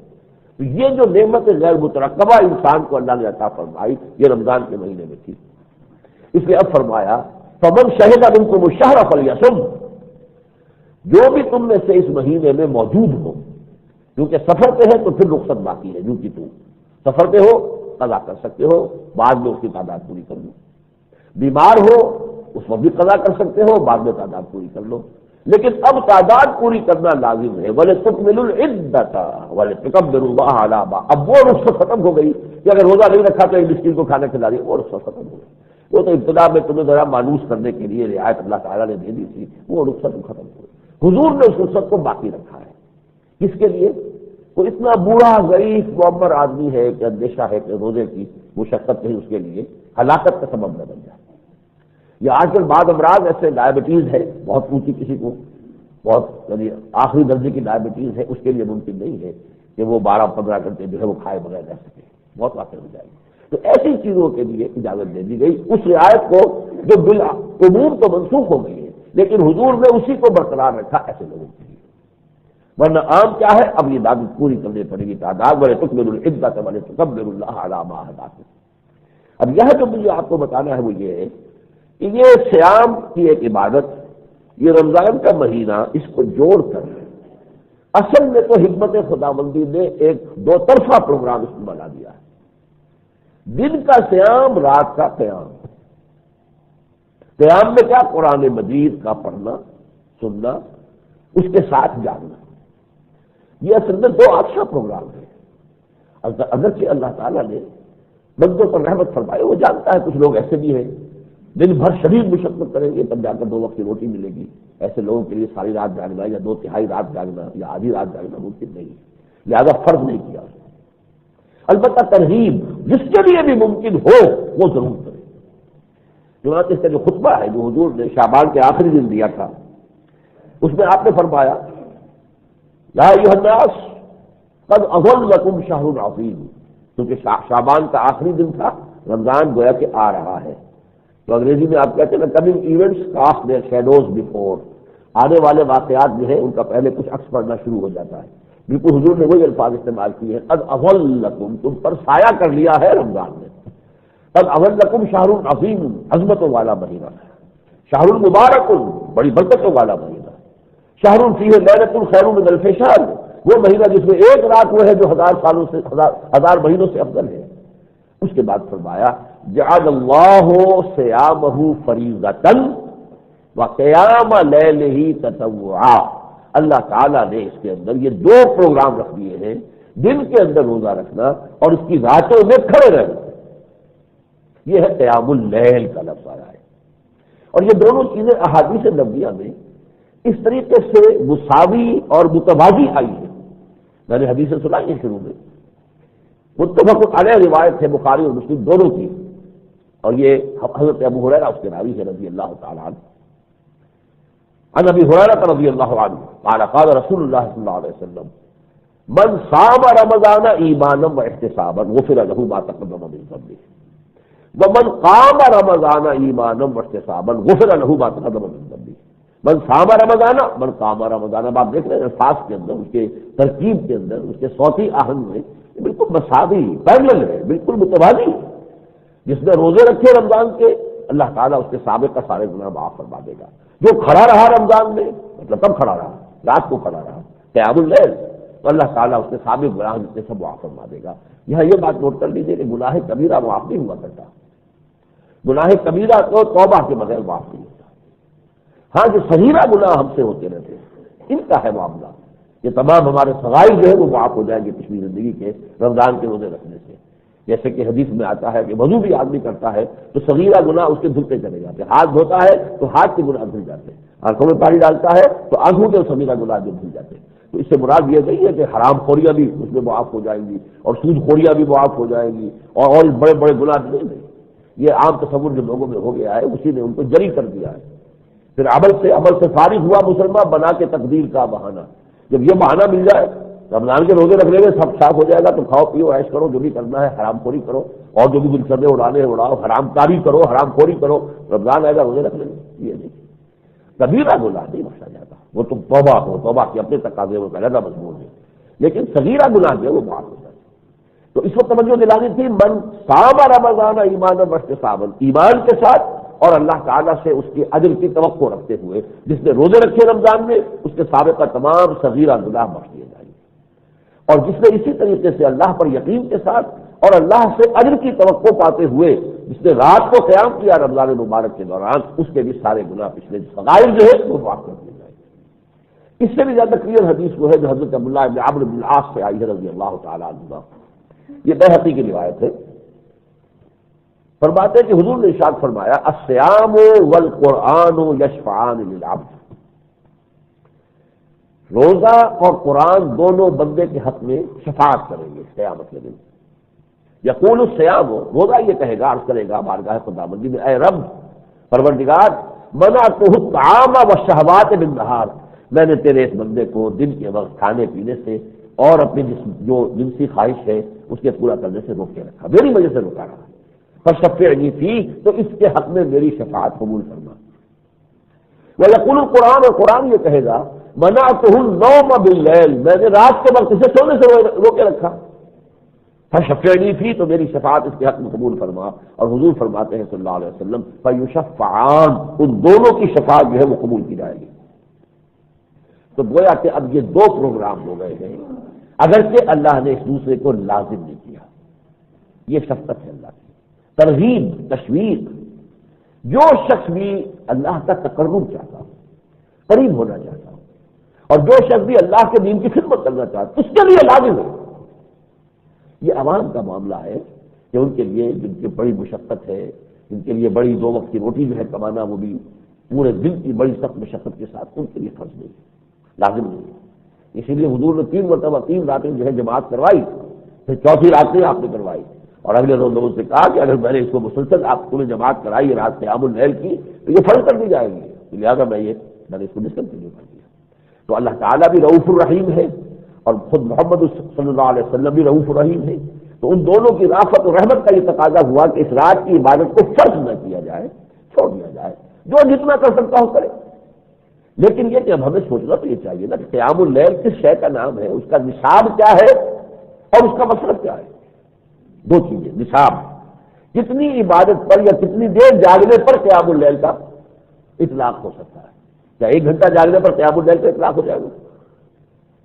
تو یہ جو نعمت غیر مترقبہ انسان کو اللہ نے عطا فرمائی یہ رمضان کے مہینے میں تھی، اس لیے اب فرمایا فمن شہد منکم الشہر فلیصم، جو بھی تم میں سے اس مہینے میں موجود ہو، کیونکہ سفر پہ ہے تو پھر رخصت باقی ہے، جو کہ تم سفر پہ ہو قضا کر سکتے ہو، بعد میں اس کی تعداد پوری کر لو، بیمار ہو اس وقت بھی قضا کر سکتے ہو، بعد میں تعداد پوری کر لو، لیکن اب تعداد پوری کرنا لازم ہے. وَلِتُكْمِلُوا الْعِدَّةَ وَلِتُكَبِّرُوا اللَّهَ عَلَىٰ مَا. اب وہ رخصت ختم ہو گئی کہ اگر روزہ نہیں رکھا تو ایک مسکین کو کھانا کھلا دیا، وہ رخصت ختم ہو گئی. وہ تو ابتدا میں تمہیں ذرا مانوس کرنے کے لیے رعایت اللہ تعالیٰ نے دے دی تھی، وہ رخصت ختم ہو گئی. حضور نے اس رخصت کو باقی رکھا ہے. کس کے لیے؟ کوئی اتنا بوڑھا ضعیف معمر آدمی ہے کہ اندیشہ ہے کہ روزے کی مشقت نہیں اس کے لیے ہلاکت کا سبب نہ بن جائے. یا آج کل بعض امراض ایسے ڈائبٹیز ہے بہت اونچی، کسی کو بہت یعنی آخری درجے کی ڈائبٹیز ہے، اس کے لیے ممکن نہیں ہے کہ وہ 12-15 گھنٹے جو ہے وہ کھائے بغیر رہ سکے، بہت واقع ہو جائے گی. تو ایسی چیزوں کے لیے اجازت دے دی گئی اس رعایت کو جو بالعموم تو منسوخ ہو گئی ہے، لیکن حضور نے اسی کو برقرار رکھا ایسے لوگوں کے لیے. ورنہ عام کیا ہے، اب یہ دعوت پوری کرنی پڑے گی تعداد. وَلِتُكْمِلُوا الْعِدَّةَ وَلِتُكَبِّرُوا اللَّهَ عَلَىٰ مَا هَدَاكُمْ. اب یہ جو مجھے آپ کو بتانا ہے وہ یہ ہے کہ یہ صیام کی ایک عبادت، یہ رمضان کا مہینہ، اس کو جوڑ کر اصل میں تو حکمت خداوندی نے ایک دو طرفہ پروگرام اس میں بنا دیا ہے. دن کا صیام، رات کا قیام. قیام میں کیا؟ قرآن مجید کا پڑھنا سننا، اس کے ساتھ جاگنا. یہ اصل میں دو اچھا پروگرام ہے. اگرچہ اللہ تعالیٰ نے بندوں پر رحمت فرمائی، وہ جانتا ہے کچھ لوگ ایسے بھی ہیں دن بھر شدید مشقت کریں گے تب جا کر 2 وقت کی روٹی ملے گی. ایسے لوگوں کے لیے ساری رات جاگنا یا 2/3 رات جاگنا یا آدھی رات جاگنا ممکن نہیں، لہذا فرض نہیں کیا. البتہ ترغیب جس کے لیے بھی ممکن ہو وہ ضرور کرے. چنانچہ اس کا جو خطبہ ہے جو حضور نے شعبان کے آخری دن دیا تھا، اس میں آپ نے فرمایا یا ایھا الناس قد اضلکم شہر عظیم. کیونکہ شعبان کا آخری دن تھا، رمضان گویا کہ آ رہا ہے. تو انگریزی میں آپ کہتے ہیں نا coming events cast their shadows before. آنے والے واقعات جو ہیں ان کا پہلے کچھ عکس پڑنا شروع ہو جاتا ہے. بالکل حضور نے وہی الفاظ استعمال کیے ہیں، قد اضلکم، تم پر سایہ کر لیا ہے رمضان نے. قد اضلکم شہر عظیم، عظمتوں والا مہینہ، شہر مبارک، بڑی برکتوں والا مہینہ. شہر فیہ لیلۃ خیر من الف شہر، وہ مہینہ جس میں ایک رات وہ ہے جو 1000 مہینوں سے افضل ہے. اس کے بعد فرمایا جعل اللہ صیامہ فریضۃ وقیام لیلہ تطوعا. اللہ تعالیٰ نے اس کے اندر یہ 2 پروگرام رکھ دیے ہیں، دن کے اندر روزہ رکھنا اور اس کی راتوں میں کھڑے رہنا. یہ ہے قیام اللیل کا لفظ آیا ہے. اور یہ دونوں چیزیں احادیث نبویہ میں اس طریقے سے مساوی اور متوازی آئی ہے. میں نے حدیث سنائی ہے شروع میں، متفق علیہ روایت ہے بخاری اور مسلم دونوں کی، اور یہ حضرت ابو ہریرہ اس کے راوی ہے رضی اللہ تعالیٰ عنہ. عن ابی ہریرہ رضی اللہ عنہ قال قال رسول اللہ صلی اللہ علیہ وسلم من صام رمضان ایمانا واحتسابا غفر له ما تقدم من ذنبه ومن قام رمضان ایمانا واحتسابا غفر له ما تقدم من ذنبه. من صام رمضان، من قام رمضان. اب آپ دیکھ رہے ہیں الفاظ کے اندر، اس کے ترکیب کے اندر، اس کے صوتی آہنگ میں بالکل مساوی پیرلل ہے، بالکل متوازی. جس نے روزے رکھے رمضان کے، اللہ تعالیٰ اس کے سابق کا سارے گناہ معاف فرما دے گا. جو کھڑا رہا رمضان میں، مطلب کب کھڑا رہا؟ رات کو کھڑا رہا، قیام اللیل، تو اللہ تعالیٰ اس کے سابق گناہ جتنے سب معاف فرما دے گا. یہاں یہ بات نوٹ کر لیجیے کہ گناہ کبیرہ معاف نہیں ہوا کرتا. گناہ کبیرہ تو توبہ کے بغیر معاف نہیں ہوتا. ہاں جو صغیرہ گناہ ہم سے ہوتے رہتے ہیں ان کا ہے معاملہ. یہ تمام ہمارے صغائر جو ہے وہ معاف ہو جائیں گے پچھلی زندگی کے رمضان کے روزے رکھنے سے. جیسے کہ حدیث میں آتا ہے کہ وضو بھی آدمی کرتا ہے تو صغیرہ گناہ اس کے دھلتے چلے جاتے ہیں. ہاتھ دھوتا ہے تو ہاتھ کے گناہ دھل جاتے ہیں. آنکھوں میں پانی ڈالتا ہے تو آنکھوں کے صغیرہ گناہ جو دھل جاتے ہیں. تو اس سے مراد یہ نہیں ہے کہ حرام خوریاں بھی اس میں معاف ہو جائیں گی اور سود خوریاں بھی معاف ہو جائیں گی اور بڑے بڑے گناہ نہیں. یہ عام تصور جو لوگوں میں ہو گیا ہے اسی نے ان کو جری کر دیا ہے. پھر عمل سے فارغ ہوا مسلمان بنا کے تقدیر کا بہانہ. جب یہ بہانہ مل جائے رمضان کے روزے رکھ لیں گے سب صاف ہو جائے گا تو کھاؤ پیو عیش کرو، جو بھی کرنا ہے حرام خوری کرو اور جو بھی گلشنے اڑانے اڑاؤ، حرام کاری کرو، حرام خوری کرو. رمضان آئے گا روزے رکھ لیں گے. یہ نہیں، کبیرہ گناہ نہیں بخشا جاتا. وہ تم توبہ ہو، توبہ کی اپنے تقاضے میں علیحدہ مضمون ہے، لیکن صغیرہ گناہ جو ہے وہ معاف ہو جاتا ہے. تو اس وقت توجہ دلانی تھی من صام رمضان ایمانا واحتسابا، ایمان کے ساتھ اور اللہ تعالیٰ سے اس کے اجر کی توقع رکھتے ہوئے. جس نے روزے رکھے رمضان میں اس کے سابقہ تمام صغیرہ گناہ بخش دیے جائیں گے. اور جس نے اسی طریقے سے اللہ پر یقین کے ساتھ اور اللہ سے اجر کی توقع پاتے ہوئے جس نے رات کو قیام کیا رمضان مبارک کے دوران، اس کے بھی سارے گناہ پچھلے صغائر جو ہے وہ معاف کر دیے جائیں گے. اس سے بھی زیادہ کلیئر حدیث وہ ہے جو حضرت عبداللہ بن عمرو بن العاص سے آئی ہے رضی اللہ تعالیٰ عنہ. یہ بیہقی کی روایت ہے. فرماتے ہیں کہ حضور نے ارشاد فرمایا الصیام والقرآن یشفعان للعبد، روزہ اور قرآن دونوں بندے کے حق میں شفاعت کریں گے قیامت کے دن. یقول الصیام، روزہ یہ کہے گا، عرض کرے گا بارگاہ خداوندی میں، اے رب پروردگار منعتہ الطعام والشہوات بالنہار، میں نے تیرے اس بندے کو دن کے وقت کھانے پینے سے اور اپنی جو جنسی خواہش ہے اس کے پورا کرنے سے روک کے رکھا، میری وجہ سے روکا رہا. فشفعنی فیہ، تو اس کے حق میں میری شفاعت قبول فرما. ویقول القرآن، اور قرآن یہ کہے گا منعتہ النوم باللیل، میں نے رات کے وقت اسے سونے سے روکے رکھا. فشفعنی فیہ، تو میری شفاعت اس کے حق میں قبول فرما. اور حضور فرماتے ہیں صلی اللہ علیہ وسلم فیشفعان، ان دونوں کی شفاعت جو ہے وہ قبول کی جائے گی. تو گویا کہ اب یہ دو پروگرام ہو گئے ہیں، اگرچہ اللہ نے اس دوسرے کو لازم نہیں کیا. یہ شفقت ہے اللہ کی، ترغیب، تشویق. جو شخص بھی اللہ کا تقرب چاہتا ہو، قریب ہونا چاہتا ہو، اور جو شخص بھی اللہ کے دین کی خدمت کرنا چاہتا ہے، اس کے لیے لازم ہے. یہ عوام کا معاملہ ہے کہ ان کے لیے جن کی بڑی مشقت ہے، جن کے لیے بڑی دو وقت کی روٹی جو ہے کمانا، وہ بھی پورے دن کی بڑی سخت مشقت کے ساتھ، ان کے لیے فرض نہیں ہے، لازم نہیں ہے. اسی لیے حضور نے 3 مرتبہ 3 راتیں جو ہے جماعت کروائی، پھر چوتھی رات میں آپ نے کروائی. اور اگلے روز لوگوں سے کہا کہ اگر میں نے اس کو مسلسل آپ کو جماعت کرائی رات قیام اللیل کی تو یہ فرض کر دی جائے گی، لہٰذا میں نے اس کو ڈسکنٹینیو کر دیا. تو اللہ تعالیٰ بھی رؤوف الرحیم ہے اور خود محمد صلی اللہ علیہ وسلم بھی رؤوف الرحیم ہے. تو ان دونوں کی رافت اور رحمت کا یہ تقاضا ہوا کہ اس رات کی عبادت کو فرض نہ کیا جائے، چھوڑ دیا جائے، جو جتنا کر سکتا ہو کرے. لیکن یہ کہ اب ہمیں سوچنا تو یہ چاہیے نا کہ قیام اللیل کس شے کا نام ہے، اس کا نصاب کیا ہے اور اس کا مطلب کیا ہے. 2 چیزیں، نصاب، کتنی عبادت پر یا کتنی دیر جاگنے پر قیام اللیل کا اطلاق ہو سکتا ہے. کیا 1 گھنٹہ جاگنے پر قیام اللیل کا اطلاق ہو جائے گا؟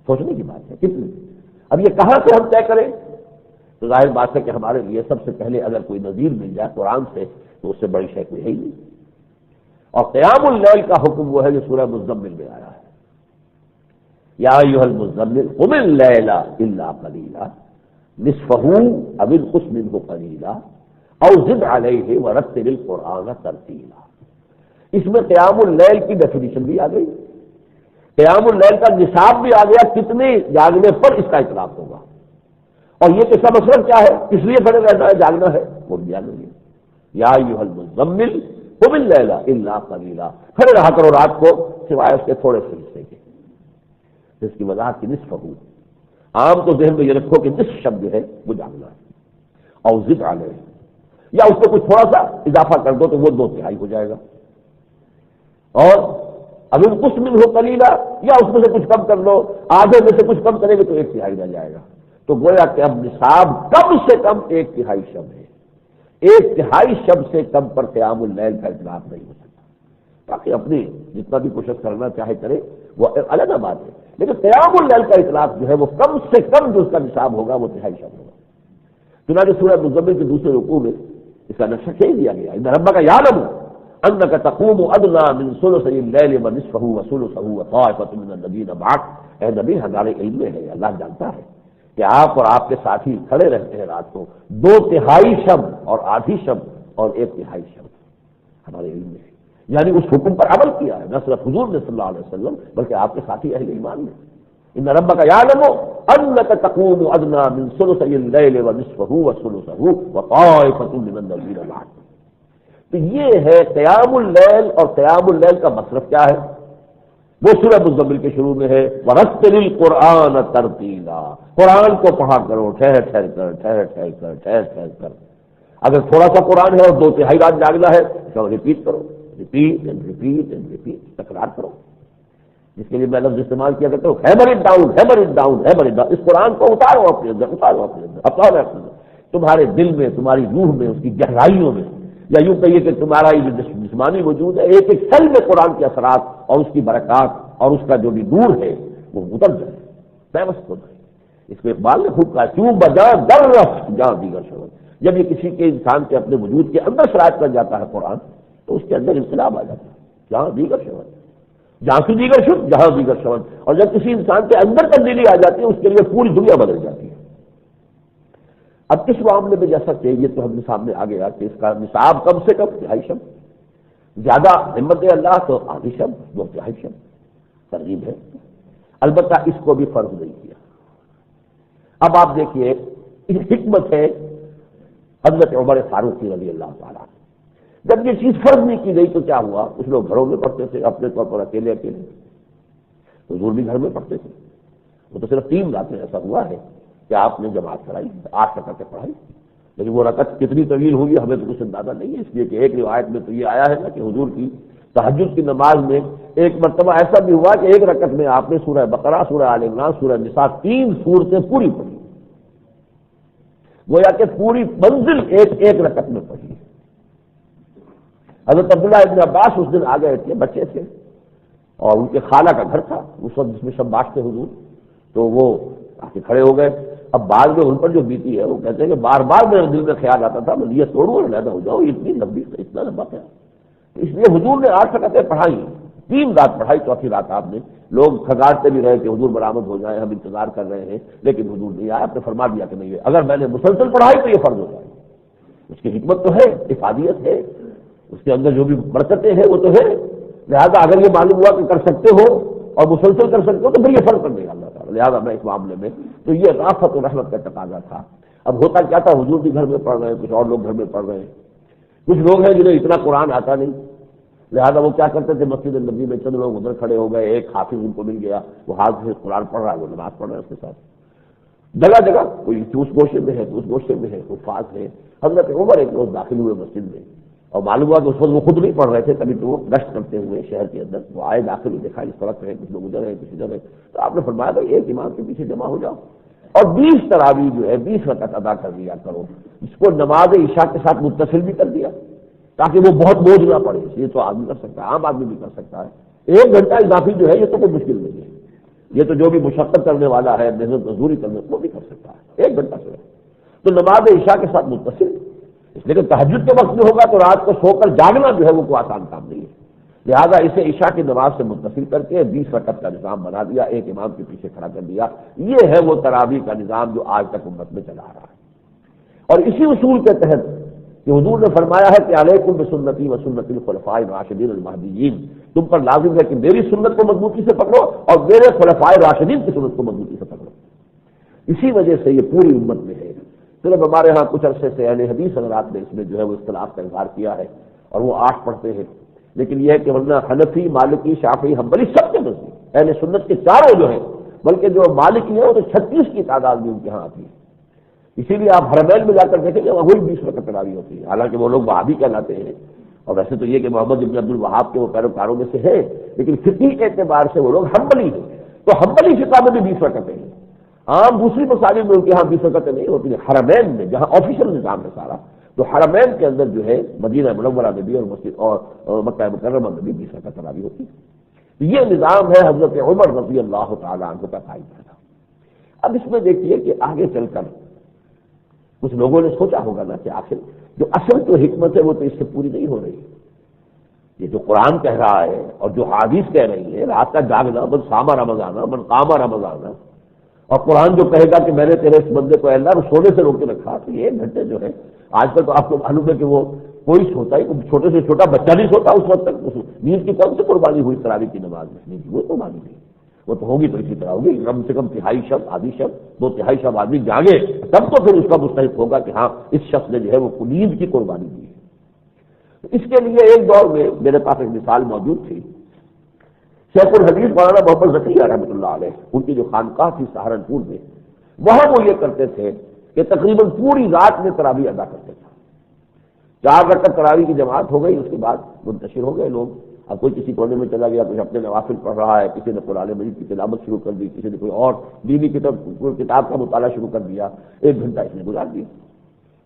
سوچنے کی بات ہے. کتنی؟ اب یہ کہاں سے ہم طے کریں؟ تو ظاہر بات ہے کہ ہمارے لیے سب سے پہلے اگر کوئی نظیر مل جائے قرآن سے تو اس سے بڑی شے کوئی ہے ہی نہیں. اور قیام اللیل کا حکم وہ ہے جو سورہ مزمل میں آیا ہے، یا ایھا المزمل قم اللیل الا قلیلا نصفہ او انقص منہ قلیلا او زد علیہ ورتل القرآن ترتیلا. اس میں قیام اللیل کی ڈیفینیشن بھی آ گئی، قیام اللیل کا نصاب بھی آ گیا، کتنے جاگنے پر اس کا اطلاق ہوگا. اور یہ کہ سب مطلب کیا ہے، کس لیے کھڑے رہنا ہے، جاگنا ہے، وہ بھی جاگیں گے. یا ایھا المزمل قم اللیل الا قلیلا، کھڑے رہا کرو رات کو سوائے اس کے تھوڑے سے حصے کے. اس کی وضاحت کی نصف ہو، عام تو ذہن میں یہ رکھو کہ نصف شب جو ہے وہ جاگنا ہے. اور زد علیہ، یا اس کو کچھ تھوڑا سا اضافہ کر دو تو وہ 2/3 ہو جائے گا. اور اب انقص منہ قلیلا، یا اس میں سے کچھ کم کر لو، آدھے میں سے کچھ کم کریں گے تو 1/3 رہ جائے گا. تو گویا کہ اب نصاب کم سے کم 1/3 شب ہے. 1/3 شب سے کم پر قیام اللیل کا اطلاق نہیں ہو سکتا. باقی اپنی جتنا بھی کوشش کرنا چاہے کرے وہ علیحدہ بات ہے، لیکن قیام اللیل کا اطلاق جو ہے وہ کم سے کم جو اس کا نصاب ہوگا وہ 1/3 شب ہوگا. چنانچہ سورہ مزمل کے دوسرے رکوع میں اس کا نقشہ کھینچ دیا گیا، ان ربک یعلم انک تقوم ادنی من ثلثی اللیل ونصفہ وثلثہ وطائفۃ من الذین معک. اے نبی ہمارے علم میں ہے، اللہ جانتا ہے کہ آپ اور آپ کے ساتھی کھڑے رہتے ہیں رات کو 2/3 شب اور آدھی شب اور 1/3 شب، ہمارے علم میں ہے. یعنی اس حکم پر عمل کیا ہے نہ صرف حضور نے صلی اللہ علیہ وسلم بلکہ آپ کے ساتھی اہل ایمان نے. ان ربک یعلم انک تقوم ادنی من ثلثی اللیل ونصفہ وثلثہ وطائفۃ من الذین معک. تو یہ ہے قیام اللیل. اور قیام اللیل کا مصرف کیا ہے؟ وہ سورہ مزمل کے شروع میں ہے ورتل القرآن ترتیلا، قرآن کو پڑھا کرو ٹھہر ٹھہر کر، ٹھہر ٹھہر کر، ٹھہر ٹھہر کر. اگر تھوڑا سا قرآن ہے اور 2/3 رات جاگنا ہے تو ریپیٹ کرو، repeat and repeat and repeat, تکرار کرو. جس کے لیے میں لفظ استعمال کیا کرتا ہوں hammer it down, hammer it down, hammer it down. اس قرآن کو اتارو اپنے اندر، اتارو اپنے اندر، اپنا تمہارے دل میں، تمہاری روح میں، اس کی گہرائیوں میں، یا یوں کہیے کہ تمہارا یہ جو جسمانی وجود ہے ایک ایک سیل میں قرآن کے اثرات اور اس کی برکات اور اس کا جو بھی نور ہے وہ اتر جائے، پیوست ہو جائے. اس کو اقبال نے خوب کہا، کیوں بجا در رفت جہاں دیگر شعور. جب یہ کسی کے انسان کے اپنے وجود کے اندر شرائط کر جاتا ہے قرآن تو اس کے اندر انقلاب آ جاتا ہے، جہاں دیگر شعور. جہاں کی دیگر شب جہاں دیگر شبن. اور جب کسی انسان کے اندر تبدیلی آ جاتی ہے اس کے لیے پوری دنیا بدل جاتی ہے. اب اس معاملے میں جیسا کہ یہ تو ہم سامنے آ گیا کہ اس کا نصاب کم سے کم 2.5 شب، زیادہ ہمت اللہ تو آدھی شب 2.5 شب ترغیب ہے. البتہ اس کو بھی فرض نہیں کیا. اب آپ دیکھیے حکمت ہے حضرت عمر فاروق رضی اللہ تعالیٰ. جب یہ چیز فرض نہیں کی گئی تو کیا ہوا؟ کچھ لوگ گھروں میں پڑھتے تھے اپنے طور پر اکیلے اکیلے، حضور بھی گھر میں پڑھتے تھے. وہ تو صرف 3 راتیں ایسا ہوا ہے کہ آپ نے جماعت کرائی، 8 رکعتیں پڑھائی. لیکن وہ رکعت کتنی طویل ہوگی ہمیں تو کچھ اندازہ نہیں ہے، اس لیے کہ ایک روایت میں تو یہ آیا ہے نا کہ حضور کی تہجد کی نماز میں ایک مرتبہ ایسا بھی ہوا کہ ایک رکعت میں آپ نے سورہ بقرہ، سورہ آل عمران، سورہ نساء 3 سورتیں پوری پڑھی. گویا کہ پوری منزل ایک رکعت میں پڑھی. حضرت عبداللہ ابن عباس اس دن آ گئے تھے، بچے تھے، اور ان کے خالہ کا گھر تھا اس وقت جس میں شب باشتے حضور. تو وہ آ کے کھڑے ہو گئے. اب بعد میں ان پر جو بیتی ہے وہ کہتے ہیں کہ بار بار میرے دل میں خیال آتا تھا میں یہ توڑوں اور علیحدہ ہو جاؤ، اتنی لمبی اتنا لمبا خیال. اس لیے حضور نے 8 رکعتیں پڑھائی، 3 رات پڑھائی، 4تھی رات آپ نے. لوگ کھگارتے بھی رہے کہ حضور برآمد ہو جائیں، ہم انتظار کر رہے ہیں، لیکن حضور نہیں آیا. آپ نے فرما دیا کہ نہیں ہے، اگر میں نے مسلسل پڑھائی تو یہ فرض ہو جائے. اس کی حکمت تو ہے، افادیت ہے، اس کے اندر جو بھی برکتیں ہیں وہ تو ہے. لہذا اگر یہ معلوم ہوا کہ کر سکتے ہو اور مسلسل کر سکتے ہو تو پھر یہ فرض کر دے گا اللہ تعالیٰ. لہٰذا میں اس معاملے میں تو یہ رافت و رحمت کا تقاضا تھا. اب ہوتا کیا تھا، حضور بھی گھر میں پڑھ رہے ہیں، کچھ اور لوگ گھر میں پڑھ رہے ہیں. کچھ لوگ ہیں جنہیں اتنا قرآن آتا نہیں، لہٰذا وہ کیا کرتے تھے، مسجد نبی میں چند لوگ ادھر کھڑے ہو گئے، ایک حافظ ان کو مل گیا، وہ ہاتھ سے قرآن پڑھ رہا ہے، وہ نماز پڑھ رہا ہے اس کے ساتھ. جگہ جگہ کوئی اس گوشے میں ہے تو اس گوشے میں ہے، حفاظ ہے. حضرت عمر ایک روز داخل ہوئے مسجد میں اور معلوم ہوا کہ اس وقت وہ خود نہیں پڑھ رہے تھے، کبھی تو وہ گشت کرتے ہوئے شہر کے اندر وہ آئے، داخل ہوئے، دیکھا اس طرف ہے، کچھ لوگ ادھر ہیں، کسی ادھر ہے. تو آپ نے فرمایا کہ ایک امام کے پیچھے جمع ہو جاؤ اور 20 تراویح جو ہے 20 رکعت ادا کر لیا کرو. اس کو نماز عشاء کے ساتھ متصل بھی کر دیا تاکہ وہ بہت بوجھ نہ پڑے. یہ تو آدمی کر سکتا ہے، عام آدمی بھی کر سکتا ہے. 1 گھنٹہ اضافی جو ہے یہ تو کوئی مشکل نہیں ہے، یہ تو جو بھی مشقت کرنے والا ہے، محنت مزدوری کرنے وہ بھی کر سکتا ہے. 1 گھنٹہ سے تو نماز عشاء کے ساتھ متصل. اس لیے کہ تہجد کے وقت میں ہوگا تو رات کو سو کر جاگنا جو ہے وہ کوئی آسان کام نہیں ہے. لہذا اسے عشاء کی نماز سے متصل کر کے 20 رکعت کا نظام بنا دیا، ایک امام کے پیچھے کھڑا کر دیا. یہ ہے وہ تراویح کا نظام جو آج تک امت میں چلا رہا ہے. اور اسی اصول کے تحت کہ حضور نے فرمایا ہے کہ علیکم بسنتی و سنت الخلفاء الراشدین المہدیین، تم پر لازم ہے کہ میری سنت کو مضبوطی سے پکڑو اور میرے خلفاء راشدین کی سنت کو مضبوطی سے پکڑو. اسی وجہ سے یہ پوری امت میں ہے. صرف ہمارے ہاں کچھ عرصے سے اہل حدیث حضرات نے اس میں جو ہے وہ اختلاف کا اظہار کیا ہے اور وہ 8 پڑھتے ہیں. لیکن یہ ہے کہ ورنہ حنفی، مالکی، شافعی، حنبلی سب کے نزدیک اہل سنت کے چاروں جو ہیں، بلکہ جو مالکی ہیں وہ تو 36 کی تعداد بھی ان کے ہاں آتی ہے. اسی لیے آپ حرمین میں جا کر دیکھیں گے وہی 20 رکعت تراویح ہوتی ہے. حالانکہ وہ لوگ وہابی کہلاتے ہیں اور ویسے تو یہ کہ محمد ابن عبد الوہاب کے وہ پیروکاروں میں سے ہے، لیکن فقہی کے اعتبار سے وہ لوگ حنبلی ہیں. تو حنبلی فقہ میں بھی 20 رکعتیں ہیں. عام دوسری مساجد میں ان کے ہاں 20 رکعتیں نہیں ہوتی ہیں. حرمین میں جہاں آفیشل نظام ہے سارا، تو حرمین کے اندر جو ہے مدینہ منورہ میں بھی اور مسجد اور مکہ مکرمہ میں بھی 20 رکعت تراویح ہوتی ہے. یہ نظام ہے حضرت عمر رضی اللہ تعالیٰ عنہ کا قائم کرنا. اب اس میں دیکھیے کہ آگے چل کر کچھ لوگوں نے سوچا ہوگا نا کہ آخر جو اصل جو حکمت ہے وہ تو اس سے پوری نہیں ہو رہی. یہ جو قرآن کہہ رہا ہے اور جو حدیث کہہ رہی ہے، رات کا جاگنا، من صام رمضان من قام رمضان، اور قرآن جو کہے گا کہ میں نے تیرے اس بندے کو اللہ سونے سے روک کے رکھا. تو یہ 1 گھنٹے جو ہے آج کل تو آپ کو معلوم ہے کہ وہ کوئی سوتا ہی، چھوٹے سے چھوٹا بچہ نہیں سوتا اس وقت تک. نیند کی کون سی قربانی ہوئی تراویح کی نماز میں؟ وہ تو معلوم نہیں، وہ تو ہوگی تو اسی طرح ہوگی. کم سے کم 1/3 شب، آدھی شب، 2/3 شب آدمی جاگے تب تو پھر اس کا مستحق ہوگا کہ ہاں اس شخص نے جو ہے وہ نیند کی قربانی دی ہے. اس کے لیے ایک دور میں میرے پاس ایک مثال موجود تھی. شیخ الحدیث مولانا محمد زکریا رحمۃ اللہ علیہ، ان کی جو خانقاہ تھی سہارنپور میں، وہاں وہ یہ کرتے تھے کہ تقریباً پوری رات میں تراویح ادا کرتے تھے. 4 رکعت تراویح کی جماعت ہو گئی، اس کے بعد منتشر ہو گئے لوگ. اب کوئی کسی کونے میں چلا گیا، کچھ اپنے نوافل پڑھ رہا ہے، کسی نے قرآن مجید کی تلاوت شروع کر دی، کسی نے کوئی اور دینی کتاب کا مطالعہ شروع کر دیا. 1 گھنٹہ اس نے گزار دیا،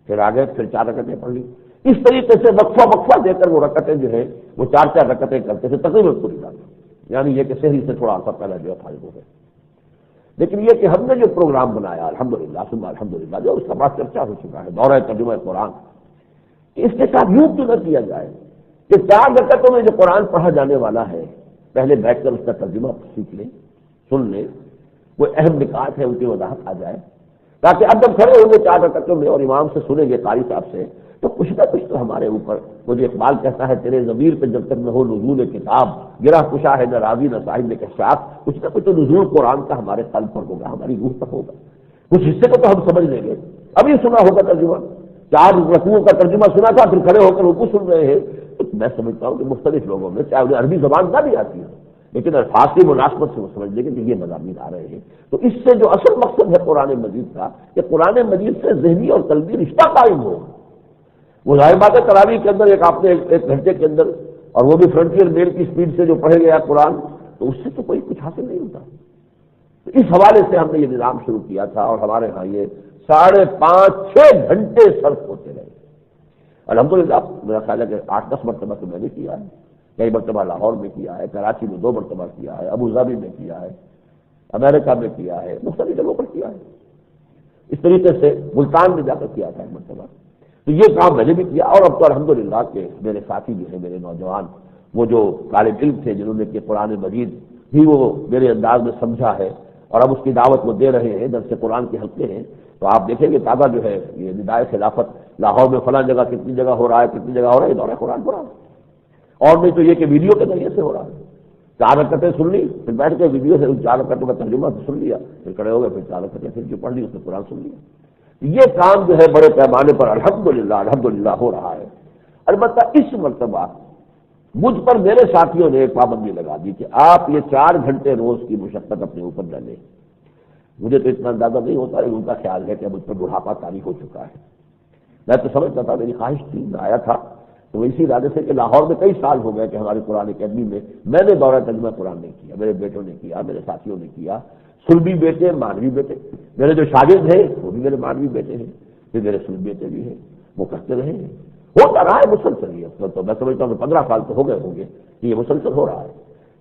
پھر آگے پھر 4 رکعتیں پڑھ لی. اس طریقے سے وقفہ دے کر وہ رکعتیں جو ہے وہ 4 رکعتیں کرتے تھے تقریباً پوری رات. یعنی یہ کہ سحری سے تھوڑا عرصہ پہلے جو ہے فارغ ہو گئے. لیکن یہ کہ ہم نے جو پروگرام بنایا الحمدللہ ثم الحمدللہ، جو اس کا بات چرچا ہو چکا ہے، دورہ ترجمہ قرآن، کہ اس کے ساتھ یوں کیوں نہ کیا جائے کہ 4 رکعتوں میں جو قرآن پڑھا جانے والا ہے پہلے بیٹھ کر اس کا ترجمہ سیکھ لیں، سن لیں، کوئی اہم نکات ہے ان کی وضاحت آ جائے، تاکہ اب جب کھڑے ہوں گے 4 رکعتوں میں اور امام سے سنیں گے قاری صاحب سے، تو کچھ نہ کچھ تو ہمارے اوپر، وہ جو اقبال کہتا ہے تیرے ضمیر پہ جب تک نہ ہو نزول کتاب، گرہ کشا ہے نہ راوی نہ صاحب نے کشاف، کچھ نہ کچھ تو نزول قرآن کا ہمارے قلب پر ہوگا، ہماری روح پر ہوگا، کچھ حصے کو تو ہم سمجھ لیں گے۔ ابھی سنا ہوگا ترجمہ، 4 رکوعوں کا ترجمہ سنا تھا، پھر کھڑے ہو کر رکوع سن رہے ہیں، تو میں سمجھتا ہوں کہ مختلف لوگوں میں، چاہے انہیں عربی زبان نہ بھی آتی ہے، لیکن الفاظ کی مناسبت سے وہ سمجھ لیں گے کہ یہ مضامین آ رہے ہیں۔ تو اس سے جو اصل مقصد ہے قرآن مجید کا، کہ قرآن مجید سے ذہنی اور قلبی رشتہ قائم ہو۔ وہ ظاہر بات ہے تراویح کے اندر آپ نے ایک گھنٹے کے اندر، اور وہ بھی فرنٹیئر میل کی سپیڈ سے جو پڑھے گیا قرآن، تو اس سے تو کوئی کچھ حاصل نہیں ہوتا۔ تو اس حوالے سے ہم نے یہ نظام شروع کیا تھا، اور ہمارے ہاں یہ 5.5-6 گھنٹے صرف ہوتے رہے۔ الحمدللہ میرا خیال ہے کہ 8-10 مرتبہ تو میں نے کیا ہے، کئی مرتبہ لاہور میں کیا ہے، کراچی میں 2 مرتبہ کیا ہے، ابوظہبی میں کیا ہے، امریکہ میں کیا ہے، مختلف جگہوں پر کیا ہے۔ اس طریقے سے ملتان میں جا کر کیا تھا ایک مرتبہ۔ تو یہ کام میں نے بھی کیا، اور اب تو الحمدللہ کہ میرے ساتھی جو ہیں، میرے نوجوان، وہ جو طالب علم تھے جنہوں نے کہ قرآن مجید بھی وہ میرے انداز میں سمجھا ہے، اور اب اس کی دعوت وہ دے رہے ہیں، درس قرآن کے حلقے ہیں، تو آپ دیکھیں گے تازہ جو ہے یہ ندائے خلافت لاہور میں فلاں جگہ کتنی جگہ ہو رہا ہے، کتنی جگہ ہو رہا ہے، یہ دورہ قرآن ہو رہا ہے، اور نہیں تو یہ کہ ویڈیو کے ذریعے سے ہو رہا ہے۔ 4 رکعتیں سن لی، پھر بیٹھ کے ویڈیو سے 4 رکعتوں کا ترجمہ سن لیا، پھر کھڑے ہو گئے، پھر 4 رکعتیں پھر جو پڑھ لی اس میں قرآن سن لیا۔ یہ کام جو ہے بڑے پیمانے پر الحمدللہ ہو رہا ہے۔ البتہ اس مرتبہ مجھ پر میرے ساتھیوں نے ایک پابندی لگا دی کہ آپ یہ 4 گھنٹے روز کی مشقت اپنے اوپر نہ لیں۔ مجھے تو اتنا اندازہ نہیں ہوتا، ان کا خیال ہے کہ مجھ پر بڑھاپا طاری ہو چکا ہے۔ میں تو سمجھتا تھا، میری خواہش تھی، میں آیا تھا تو اسی ارادے سے کہ لاہور میں کئی سال ہو گئے کہ ہماری قرآن اکیڈمی میں نے دورہ ترجمہ قرآن نہیں کیا، میرے بیٹوں نے کیا، میرے ساتھیوں نے کیا، سلبی بیٹے، مانوی بیٹے، میرے جو شاگرد ہیں وہ بھی میرے مانوی بیٹے ہیں، پھر میرے سلبی بیٹے بھی ہیں، وہ کرتے رہے ہیں، ہوتا رہا ہے مسلسل۔ یہ تو میں سمجھتا ہوں کہ 15 سال تو ہو گئے ہوں گے کہ یہ مسلسل ہو رہا ہے،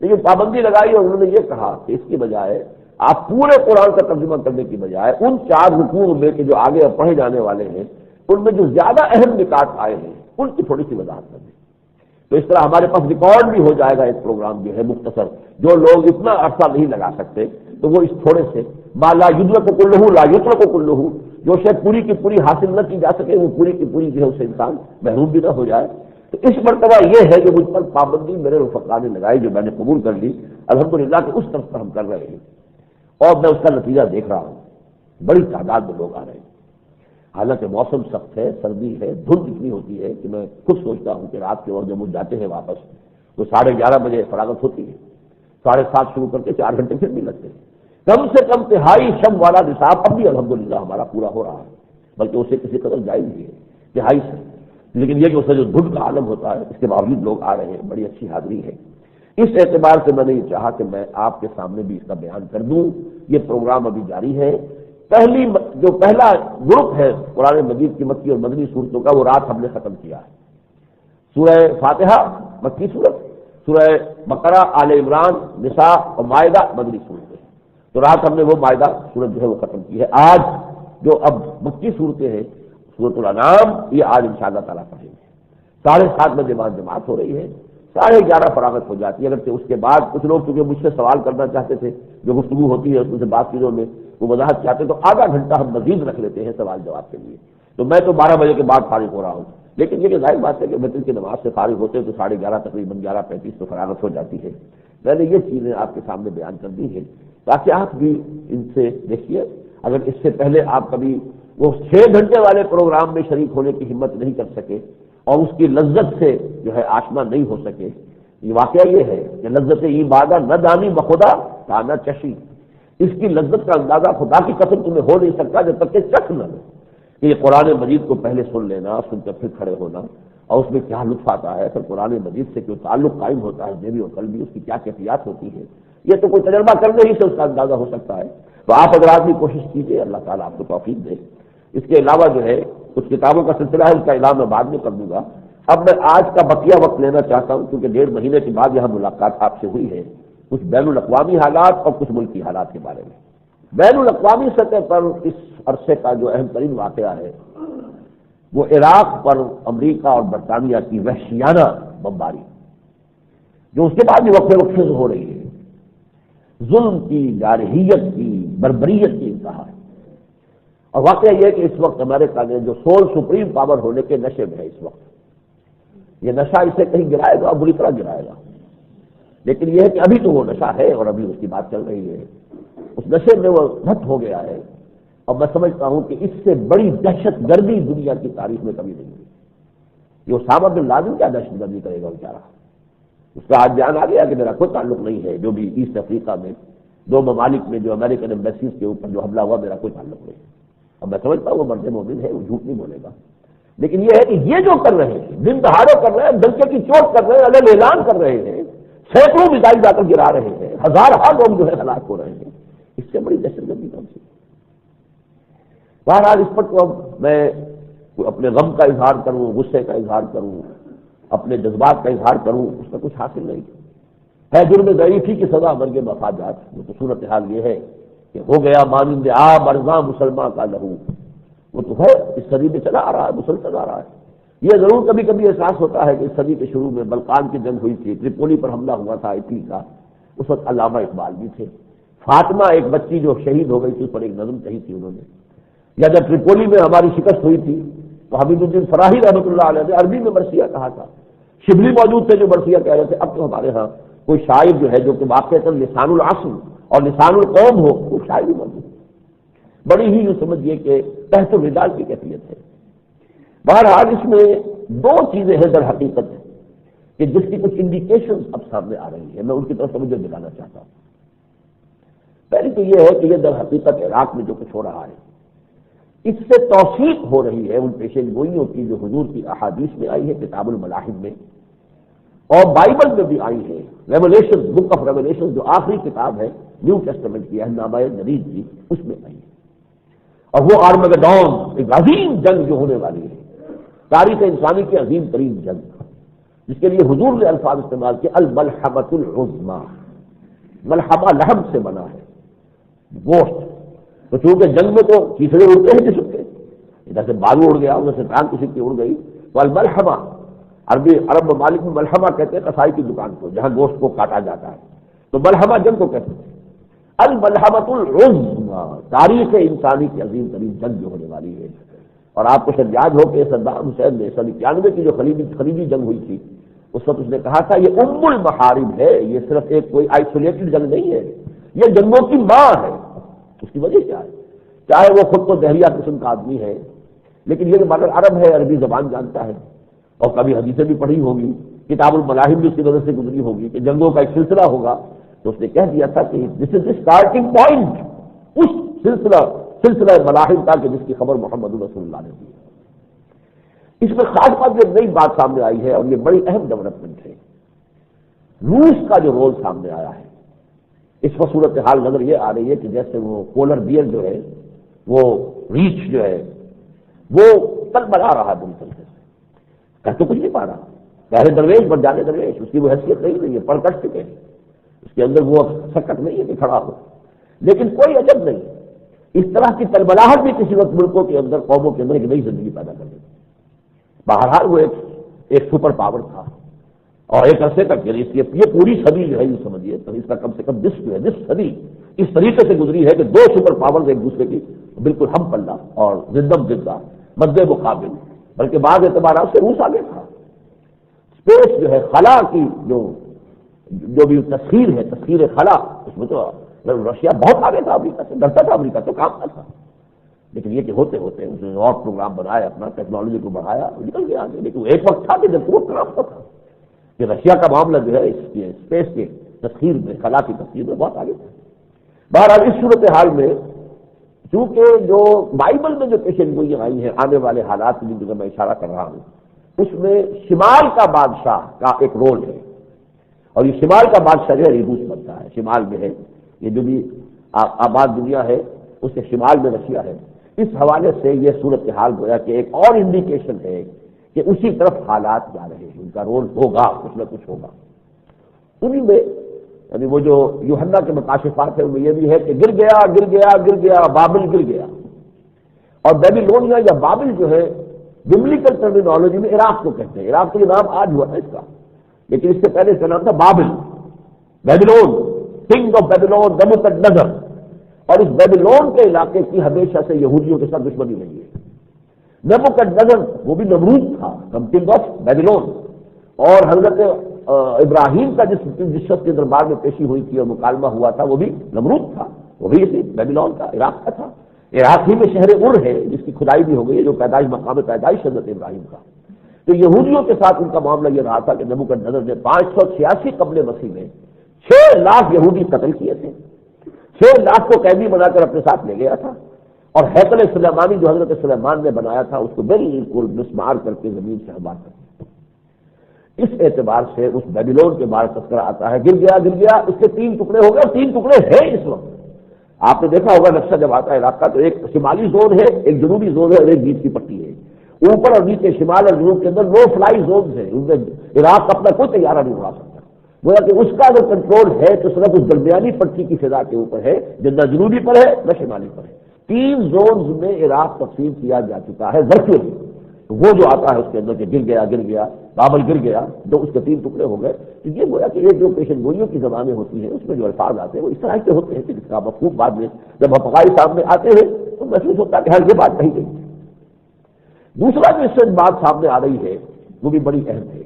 لیکن پابندی لگائی اور انہوں نے یہ کہا کہ اس کی بجائے آپ پورے قرآن کا ترجمہ کرنے کی بجائے ان 4 رکوع میں کہ جو آگے پڑھے جانے والے ہیں ان میں جو زیادہ اہم نکات آئے ہیں ان کی تھوڑی سی وضاحت کر دیں، تو اس طرح ہمارے پاس ریکارڈ بھی ہو جائے گا ایک پروگرام جو ہے مختصر، جو لوگ اتنا عرصہ نہیں لگا سکتے تو وہ اس تھوڑے سے ما لا یدرک کلہ لا یترک کلہ، جو شاید پوری کی پوری حاصل نہ کی جا سکے وہ پوری کی پوری جو ہے اسے انسان محروم بھی نہ ہو جائے۔ تو اس مرتبہ یہ ہے کہ مجھ پر پابندی میرے رفقا نے لگائی، جو میں نے قبول کر لی الحمدللہ کہ اس طرف پر ہم کر رہے ہیں، اور میں اس کا نتیجہ دیکھ رہا ہوں، بڑی تعداد میں لوگ آ رہے ہیں۔ حالانکہ موسم سخت ہے، سردی ہے، دھند اتنی ہوتی ہے کہ میں خود سوچتا ہوں کہ رات کے وقت جب وہ جاتے ہیں واپس تو 11:30 بجے فراغت ہوتی ہے، 7:30 شروع کر کے 4 گھنٹے پھر بھی لگتے ہیں، کم سے کم تہائی شب والا نصاب اب بھی الحمدللہ ہمارا پورا ہو رہا ہے، بلکہ اسے کسی قدر جائز بھی ہے تہائی سے، لیکن یہ کہ اسے جو دھند کا عالم ہوتا ہے اس کے باوجود لوگ آ رہے ہیں، بڑی اچھی حاضری ہے۔ اس اعتبار سے میں نے یہ چاہا کہ میں آپ کے سامنے بھی اس کا بیان کر دوں۔ یہ پروگرام ابھی جاری ہے۔ جو پہلا گروپ ہے قرآن مجید کی مکی اور مدنی صورتوں کا، وہ رات ہم نے ختم کیا ہے۔ سورہ فاتحہ مکی صورت، سورہ بقرہ، آل عمران، نساء اور مائدہ مدنی صورتیں، تو رات ہم نے وہ مائدہ صورت جو ہے وہ ختم کی ہے۔ آج جو اب مکی صورتیں ہیں، سورۃ الانعام، یہ آج انشاءاللہ تعالیٰ پڑھیں گے۔ 7:30 بجے بعد جماعت ہو رہی ہے، 11:30 فراغت ہو جاتی ہے۔ اگرچہ اس کے بعد کچھ لوگ چونکہ مجھ سے سوال کرنا چاہتے تھے، جو گفتگو ہوتی ہے اس سے بات چیزوں میں وہ وضاحت چاہتے تو آدھا گھنٹہ ہم مزید رکھ لیتے ہیں سوال جواب کے لیے، تو میں تو 12 بجے کے بعد فارغ ہو رہا ہوں، لیکن یہ کہ ظاہر بات ہے کہ مغرب کی نماز سے فارغ ہوتے تو 11:30 تقریباً 11:35 تو فراغت ہو جاتی ہے۔ میں نے یہ چیزیں آپ کے سامنے بیان کر دی ہیں تاکہ آپ بھی ان سے دیکھیے، اگر اس سے پہلے آپ کبھی وہ 6 گھنٹے والے پروگرام میں شریک ہونے کی ہمت نہیں کر سکے اور اس کی لذت سے جو ہے آشنا نہیں ہو سکے، یہ واقعہ یہ ہے کہ لذت عبادہ نہ دانی بخدا تانا چشی، اس کی لذت کا اندازہ خدا کی قسم تمہیں ہو نہیں سکتا جب تک کہ چکھ نہ لو، کہ یہ قرآن مجید کو پہلے سن لینا، سن کر پھر کھڑے ہونا، اور اس میں کیا لطف آتا ہے، پھر قرآن مجید سے جو تعلق قائم ہوتا ہے ذہنی اور قلبی، اس کی کیا کیفیات ہوتی ہے، یہ تو کوئی تجربہ کرنے ہی سے اس کا اندازہ ہو سکتا ہے۔ تو آپ حضرات بھی کوشش کیجیے، اللہ تعالیٰ آپ کو توفیق دے۔ اس کے علاوہ جو ہے کچھ کتابوں کا سلسلہ ہے، اس کا اعلان میں بعد میں کر دوں گا۔ اب میں آج کا بقیہ وقت لینا چاہتا ہوں کیونکہ 1.5 مہینے کے بعد یہاں ملاقات آپ سے ہوئی ہے، کچھ بین الاقوامی حالات اور کچھ ملکی حالات کے بارے میں۔ بین الاقوامی سطح پر اس عرصے کا جو اہم ترین واقعہ ہے وہ عراق پر امریکہ اور برطانیہ کی وحشیانہ بمباری۔ جو اس کے بعد بھی وقفے وقفے سے ہو رہی ہے، ظلم کی، جارحیت کی، بربریت کی انتہا ہے۔ اور واقعہ یہ ہے کہ اس وقت امریکہ نے جو سول سپریم پاور ہونے کے نشے میں ہے اس وقت، یہ نشہ اسے کہیں گرائے گا اور بری طرح گرائے گا، لیکن یہ ہے کہ ابھی تو وہ نشہ ہے اور ابھی اس کی بات چل رہی ہے، اس نشے میں وہ دھت ہو گیا ہے، اور میں سمجھتا ہوں کہ اس سے بڑی دہشت گردی دنیا کی تاریخ میں کبھی نہیں ہوئی۔ یہ اسامہ بن لادن کیا دہشت گردی کرے گا بیچارہ، اس کا آج بیان آ گیا کہ میرا کوئی تعلق نہیں ہے، جو بھی ایسٹ افریقہ میں 2 ممالک میں جو امریکن ایمبیسیز کے اوپر جو حملہ ہوا میرا کوئی تعلق نہیں ہے، اور میں سمجھتا ہوں وہ مرد مومن ہے، وہ جھوٹ نہیں بولے گا، لیکن یہ ہے کہ یہ جو کر رہے ہیں، دن دہاڑے کر رہے ہیں، دھمکے کی چوٹ کر رہے ہیں، الگ اعلان کر رہے ہیں، سینکڑوں میزائل جا کر گرا رہے ہیں، ہزاروں لوگ جو ہے ہلاک ہو رہے ہیں، اس سے بڑی دہشت گردی کون سی؟ بہرحال اس پر تو اب میں اپنے غم کا اظہار کروں، غصے کا اظہار کروں، اپنے جذبات کا اظہار کروں، اس کا کچھ حاصل نہیں ہے۔ جرم ضعیفی کی سزا مرگ مفادات، وہ تو صورتحال یہ ہے کہ ہو گیا مانند آب ارزاں مسلمان کا لہو، وہ تو ہے اس صدی میں چلا آ رہا ہے، مسلسل آ رہا ہے۔ یہ ضرور کبھی کبھی احساس ہوتا ہے کہ اس صدی کے شروع میں بلقان کی جنگ ہوئی تھی، تریپولی پر حملہ ہوا تھا اٹلی کا، اس وقت علامہ اقبال بھی تھے، فاطمہ ایک بچی جو شہید ہو گئی تھی اس پر ایک نظم کہی تھی انہوں نے، یا جب تریپولی میں ہماری شکست ہوئی تھی تو حمید الدین فراہی رحمۃ اللہ علیہ نے عربی میں مرثیہ کہا تھا، شبلی موجود تھے جو مرثیہ کہہ رہے تھے۔ اب تو ہمارے ہاں کوئی شاعر جو ہے جو کہ واقعتاً لسان العصر اور لسان القوم ہو، وہ شاعر بھی موجود ہے، بڑی ہی یوں سمجھیے کہ تحت الرجال کی کیفیت ہے۔ بہرحال اس میں 2 چیزیں ہیں در حقیقت کہ جس کی کچھ انڈیکیشن اب سامنے آ رہی ہے، میں ان کی طرف توجہ دلانا چاہتا ہوں۔ پہلی تو یہ ہے کہ یہ در حقیقت عراق میں جو کچھ ہو رہا ہے اس سے توثیق ہو رہی ہے ان پیشین گوئیوں کی جو حضور کی احادیث میں آئی ہے کتاب الملاحم میں، اور بائبل میں بھی آئی ہے، ریولیشن، بک آف ریولیشن جو آخری کتاب ہے نیو ٹیسٹمنٹ کی، اہلنامہ جدید کی، اس میں آئی ہے۔ اور وہ آرمگڈون، ایک عظیم جنگ جو ہونے والی ہے، تاریخ انسانی کی عظیم ترین جنگ، جس کے لیے حضور نے الفاظ استعمال کیا الملحمۃ العظمیٰ، ملحمہ لحم سے بنا ہے، گوشت، تو چونکہ جنگ میں تو چیسڑے اڑتے ہیں جسم کے، ادھر سے بالو اڑ گیا، ادھر سے ٹانگ کسی کی اڑ گئی، تو الملحمہ، عرب ممالک میں ملحمہ کہتے ہیں کسائی کی دکان کو جہاں گوشت کو کاٹا جاتا ہے، تو ملحمہ جنگ کو کہتے ہیں۔ الملحمۃ العظمیٰ، تاریخ انسانی کی عظیم ترین جنگ جو ہونے والی ہے، اور آپ کو شاید یاد ہو کہ صدام حسین نے 91 کی جو خلیجی جنگ ہوئی تھی، اس وقت اس نے کہا تھا یہ ام المحارب ہے، یہ صرف ایک کوئی آئسولیٹڈ جنگ نہیں ہے، یہ جنگوں کی ماں ہے۔ اس کی وجہ کیا ہے؟ چاہے وہ خود کو دہریہ قسم کا آدمی ہے، لیکن یہ مگر عرب ہے، عربی زبان جانتا ہے، اور کبھی حدیثیں بھی پڑھی ہوگی، کتاب الملاحم بھی اس کی وجہ سے گزری ہوگی کہ جنگوں کا ایک سلسلہ ہوگا، تو اس نے کہہ دیا تھا کہ دس از دی اسٹارٹنگ پوائنٹ، اس سلسلہ ملاحم تھا کہ جس کی خبر محمد رسول اللہ نے دی۔ اس میں خاص بات ایک نئی بات سامنے آئی ہے، اور یہ بڑی اہم ڈیولپمنٹ ہے، روس کا جو رول سامنے آیا ہے۔ اس وقت صورتحال نظر یہ آ رہی ہے کہ جیسے وہ پولر بیئر جو ہے، وہ ریچھ جو ہے، وہ تل بنا رہا بالکل سے، کہہ تو کچھ نہیں پا رہا، پہلے درویش بن جانے درویش، اس کی وہ حیثیت نہیں ہے، پڑ کٹ چکے ہیں، اس کے اندر وہ سکت نہیں ہے کہ کھڑا ہو، لیکن کوئی عجب نہیں، اس طرح کی تلبلاہٹ بھی کسی وقت ملکوں کے اندر، قوموں کے اندر ایک نئی زندگی پیدا کر دیتی۔ بہرحال وہ ایک سپر پاور تھا، اور ایک عرصے تک یہ پوری صدی جو ہے یہ سمجھیے تو اس کا کم سے کم دس صدی اس طریقے سے گزری ہے کہ 2 سپر پاورز ایک دوسرے کی بالکل ہم پلہ اور زدم زدہ مد مقابل، بلکہ بعض اعتبارات سے روس آگے تھا۔ اسپیس جو ہے، خلا کی جو بھی تسخیر ہے، تسخیر خلا، اس میں تو رشیا بہت آگے تھا، امریکہ سے ڈرتا تھا، امریکہ تو کام نہ تھا، لیکن یہ کہ ہوتے ہوتے اس نے اور پروگرام بنایا، اپنا ٹیکنالوجی کو بڑھایا، نکل گیا آگے۔ لیکن ایک وقت تھا کہ جب وہ کام تھا کہ رشیا کا معاملہ جو ہے اسپیس کے تسخیر میں، خلا کی تسخیر میں بہت آگے تھا۔ بہرحال اس صورتحال میں چونکہ جو بائبل میں جو پیشن گوئیاں آئی ہیں آنے والے حالات کی جو میں اشارہ کر رہا ہوں، اس میں شمال کا بادشاہ کا ایک رول ہے، اور یہ شمال کا بادشاہ جو ہے روس بنتا ہے، شمال میں ہے، یہ جو بھی آباد دنیا ہے اس کے شمال میں رشیا ہے۔ اس حوالے سے یہ صورتحال گویا کہ ایک اور انڈیکیشن ہے کہ اسی طرف حالات جا رہے ہیں، ان کا رول ہوگا، کچھ نہ کچھ ہوگا۔ انہی میں یعنی وہ جو یوحنا کے مکاشفات ہیں ان میں یہ بھی ہے کہ گر گیا بابل گر گیا، اور بیبیلونیا یا بابل جو ہے ببلیکل ٹرمینالوجی میں عراق کو کہتے ہیں، عراق تو یہ نام آج ہوا ہے اس کا، لیکن اس سے پہلے اس کا نام تھا بابل، بیبیلون، کنگ آف بیبیلون نبوکدنیزر. اور اس بیبیلون کے علاقے کی ہمیشہ سے یہودیوں کے ساتھ دشمنی رہی ہے. نبوکدنیزر وہ بھی نمرود تھا، کنگ آف بیبیلون. اور حضرت ابراہیم کا جس شخص کے دربار میں پیشی ہوئی تھی اور مکالمہ ہوا تھا وہ بھی نمرود تھا، وہ بھی اسی بیبیلون کا، عراق کا تھا. عراق ہی میں شہر ار ہے جس کی کھدائی بھی ہو گئی ہے، جو پیدائش مقام پیدائش حضرت ابراہیم کا. تو یہودیوں کے ساتھ ان کا معاملہ یہ رہا تھا کہ نبوکدنیزر نے 586 قبل مسیح میں 6 لاکھ یہودی قتل کیے تھے. 6 لاکھ کو قیدی بنا کر اپنے ساتھ لے گیا تھا. اور ہیکل سلیمانی جو حضرت سلیمان نے بنایا تھا اس کو بالکل مسمار کر کے زمین سے ہموار کر دیا. اس اعتبار سے اس بیبیلون کے بارے تذکرہ آتا ہے، گر گیا، اس کے 3 ٹکڑے ہو گئے، اور 3 ٹکڑے ہیں اس وقت. آپ نے دیکھا ہوگا نقشہ جب آتا ہے عراق کا تو ایک شمالی زون ہے، ایک جنوبی زون ہے اور ایک بیچ کی پٹی ہے. اوپر اور نیچے شمال اور جنوب کے اندر نو فلائی زونز ہیں، ان میں عراق اپنا کوئی طیارہ نہیں اڑا سکتا. گویا کہ اس کا اگر کنٹرول ہے تو صرف اس درمیانی پٹی کی فضا کے اوپر ہے، نہ جنوبی پر ہے نہ شمالی پر ہے. 3 زونز میں عراق تقسیم کیا جا چکا ہے ورچوئلی. وہ جو آتا ہے اس کے اندر کہ گر گیا بابل گر گیا تو اس کے 3 ٹکڑے ہو گئے. تو یہ گویا کہ ایک جو پیشن گوئیوں کی زبانیں ہوتی ہیں اس میں جو الفاظ آتے ہیں وہ اس طرح کے ہوتے ہیں کہ جس کا مفہوم بعد میں جب حقائق سامنے آتے ہیں تو محسوس ہوتا ہے کہ ہر یہ بات کہی گئی. دوسرا جو اس سے بات سامنے آ رہی ہے وہ بھی بڑی اہم ہے.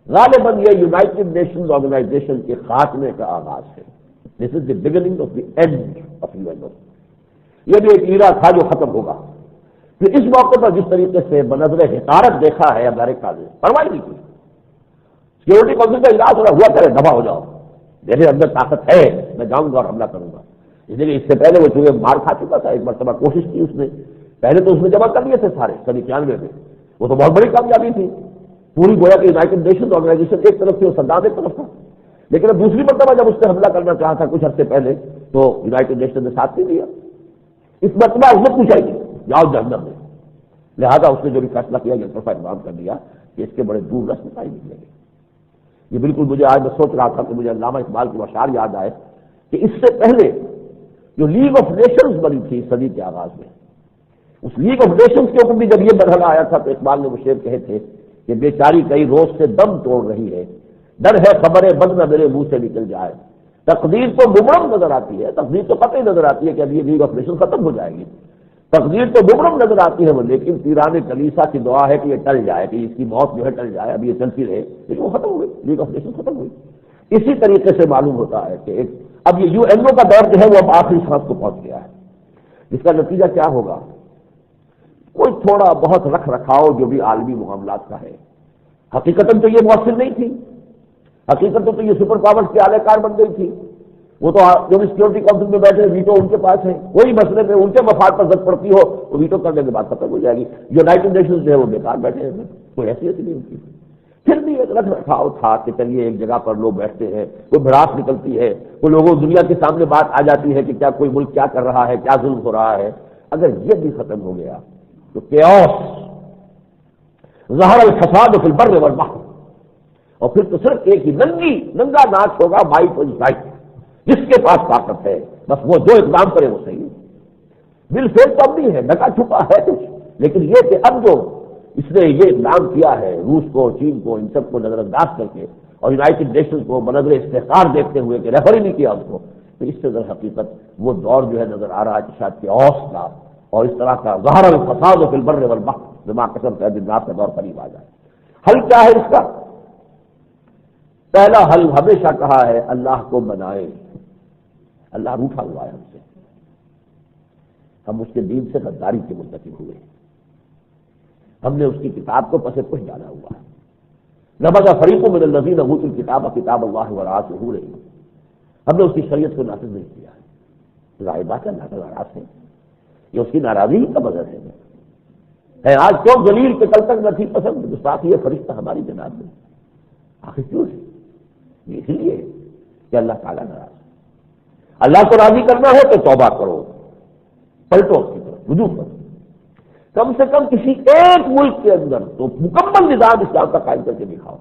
غالباً یہ یونائٹڈ نیشنز آرگنائزیشن کے خاتمے کا آغاز ہے. This is the beginning of the end of UN. یہ بھی ایک ایرا تھا جو ختم ہوگا. پھر اس موقع پر جس طریقے سے بنظر حقارت دیکھا ہے امریکہ نے، پرواہ نہیں کی. سیکورٹی کونسل کا اجلاس ہوا کرے دفاع ہو جاؤ، میرے اندر طاقت ہے، میں جاؤں گا اور حملہ کروں گا. اس لیے اس سے پہلے وہ چونکہ مار کھا چکا تھا، ایک مرتبہ کوشش کی اس نے، پہلے تو اس نے جمع کر لیے تھے سارے 91 میں، وہ تو بہت بڑی کامیابی تھی. پوری گویا کہ یونائٹڈ نیشنز آرگنائزیشن ایک طرف تھی اور صدام ایک طرف تھا. لیکن اب دوسری مرتبہ جب اس نے حملہ کرنا چاہا تھا کچھ عرصے پہلے تو یونائٹڈ نیشن نے ساتھ نہیں دیا. اس مرتبہ اس نے پوچھا ہی جاؤ جہنم میں. لہذا اس نے جو بھی فیصلہ کیا یہ طرفہ اقدام کر دیا کہ اس کے بڑے دور رس نتائج نکلیں گے. یہ بالکل مجھے آج میں سوچ رہا تھا کہ مجھے علامہ اقبال کے اشعار یاد آئے کہ اس سے پہلے جو لیگ آف نیشنز بنی تھی صدی کے آغاز میں، اس لیگ آف نیشنز کے اوپر بھی جب یہ مرحلہ آیا تھا تو اقبال نے وہ شعر کہے تھے کہ بیچاری کئی روز سے دم توڑ رہی ہے، ڈر ہے خبریں بد نہ میرے منہ سے نکل جائے. تقدیر تو مبرم نظر آتی ہے، تقدیر تو قطعی نظر آتی ہے کہ اب یہ لیگ آف نیشنز ختم ہو جائے گی. تقدیر تو مبرم نظر آتی ہے وہ، لیکن پیران کلیسا کی دعا ہے کہ یہ ٹل جائے، کہ اس کی موت جو ہے ٹل جائے، اب یہ چلتی رہے. لیکن وہ ختم ہوئی، لیگ آف نیشنز ختم ہوئی. اسی طریقے سے معلوم ہوتا ہے کہ اب یہ UNO کا دور جو ہے وہ اب آخری سانس کو پہنچ گیا ہے. جس کا نتیجہ کیا ہوگا؟ کوئی تھوڑا بہت رکھ رکھاؤ جو بھی عالمی معاملات کا ہے. حقیقتاً تو یہ مؤثر نہیں تھی، حقیقتاً تو یہ سپر پاورز کے اعلی کار بن گئی تھی. وہ تو جو سیکورٹی کونسل میں بیٹھے ویٹو ان کے پاس ہے، کوئی مسئلے میں ان کے مفاد پر ضد پڑتی ہو تو ویٹو کرنے کے بعد ختم ہو جائے گی. یونائٹڈ نیشنز جو ہے وہ بیکار بیٹھے ہیں، کوئی حیثیت نہیں ان کی. پھر بھی ایک رکھ رکھاؤ تھا کہ چلیے ایک جگہ پر لوگ بیٹھتے ہیں، کوئی بھڑاس نکلتی ہے، کوئی لوگوں دنیا کے سامنے بات آ جاتی ہے کہ کیا کوئی ملک کیا کر رہا ہے، کیا ظلم ہو رہا ہے. اگر یہ بھی ختم ہو گیا تو کیوس ظہر الفساد فی البر والبحر، اور پھر تو صرف ایک ہی ننگا ناچ ہوگا، مائٹ اور رائٹ. جس کے پاس طاقت ہے بس وہ جو اقدام کرے وہ صحیح. بل فیل تو اب نہیں ہے، ڈھکا چھپا ہے کچھ، لیکن یہ کہ اب جو اس نے یہ اقدام کیا ہے روس کو، چین کو، ان سب کو نظر انداز کر کے اور یونائٹڈ نیشنز کو بنظر استحقار دیکھتے ہوئے کہ ریفر ہی نہیں کیا اس کو، تو اس سے در حقیقت وہ دور جو ہے نظر آ رہا ہے کہ شاید کیوس کا اور اس طرح کا ظہر الفساد فی البر والبحر بما کسبت ایدی الناس کا دور قریب آ جائے. حل کیا ہے اس کا؟ پہلا حل ہمیشہ کہا ہے اللہ کو منائے. اللہ روٹھا ہوا ہے ہم سے، ہم اس کے دین سے غداری کے مرتکب ہوئے، ہم نے اس کی کتاب کو پس پش ڈالا ہوا ہے. نبذ فریق من الذین اوتوا الکتاب کتاب اللہ وراء ظہورہم، ہم نے اس کی شریعت کو نافذ نہیں کیا ہے. ظاہر بات ہے اللہ کا ناراض ہے، یہ اس کی ناراضی کا مظہر ہے. آج کیوں جلیل کہ کل تک نہ تھی پسند، گستاخ یہ فرشتہ ہماری جناب میں. آخر کیوں ہے؟ یہ اس لیے کہ اللہ تعالیٰ ناراض. اللہ کو راضی کرنا ہے تو توبہ کرو، پلٹو اس کی طرف رجوع کرو. کم سے کم کسی ایک ملک کے اندر تو مکمل نظام اسلام کا قائم کر کے دکھاؤ.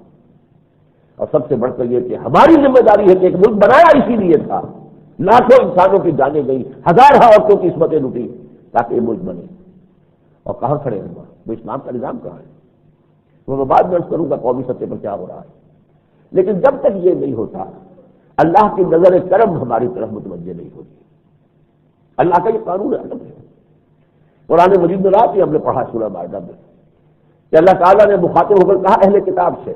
اور سب سے بڑھ کر یہ کہ ہماری ذمہ داری ہے کہ ایک ملک بنایا اسی لیے تھا، لاکھوں انسانوں کی جانیں گئی، ہزاروں عورتوں کی عصمتیں لوٹی تاکہ یہ ملک بنے. اور کہاں کھڑے ہیں وہ اسلام کا نظام کہاں ہے؟ وہ میں بعد میں عرض کروں گا قومی سطح پر کیا ہو رہا ہے. لیکن جب تک یہ نہیں ہوتا اللہ کی نظر کرم ہماری طرف متوجہ نہیں ہوتی. اللہ کا یہ قانون عدم ہے. قرآن مجید میں رات ہی ہم نے پڑھا سورہ مائدہ میں کہ اللہ تعالیٰ نے مخاطب ہو کر کہا اہل کتاب سے،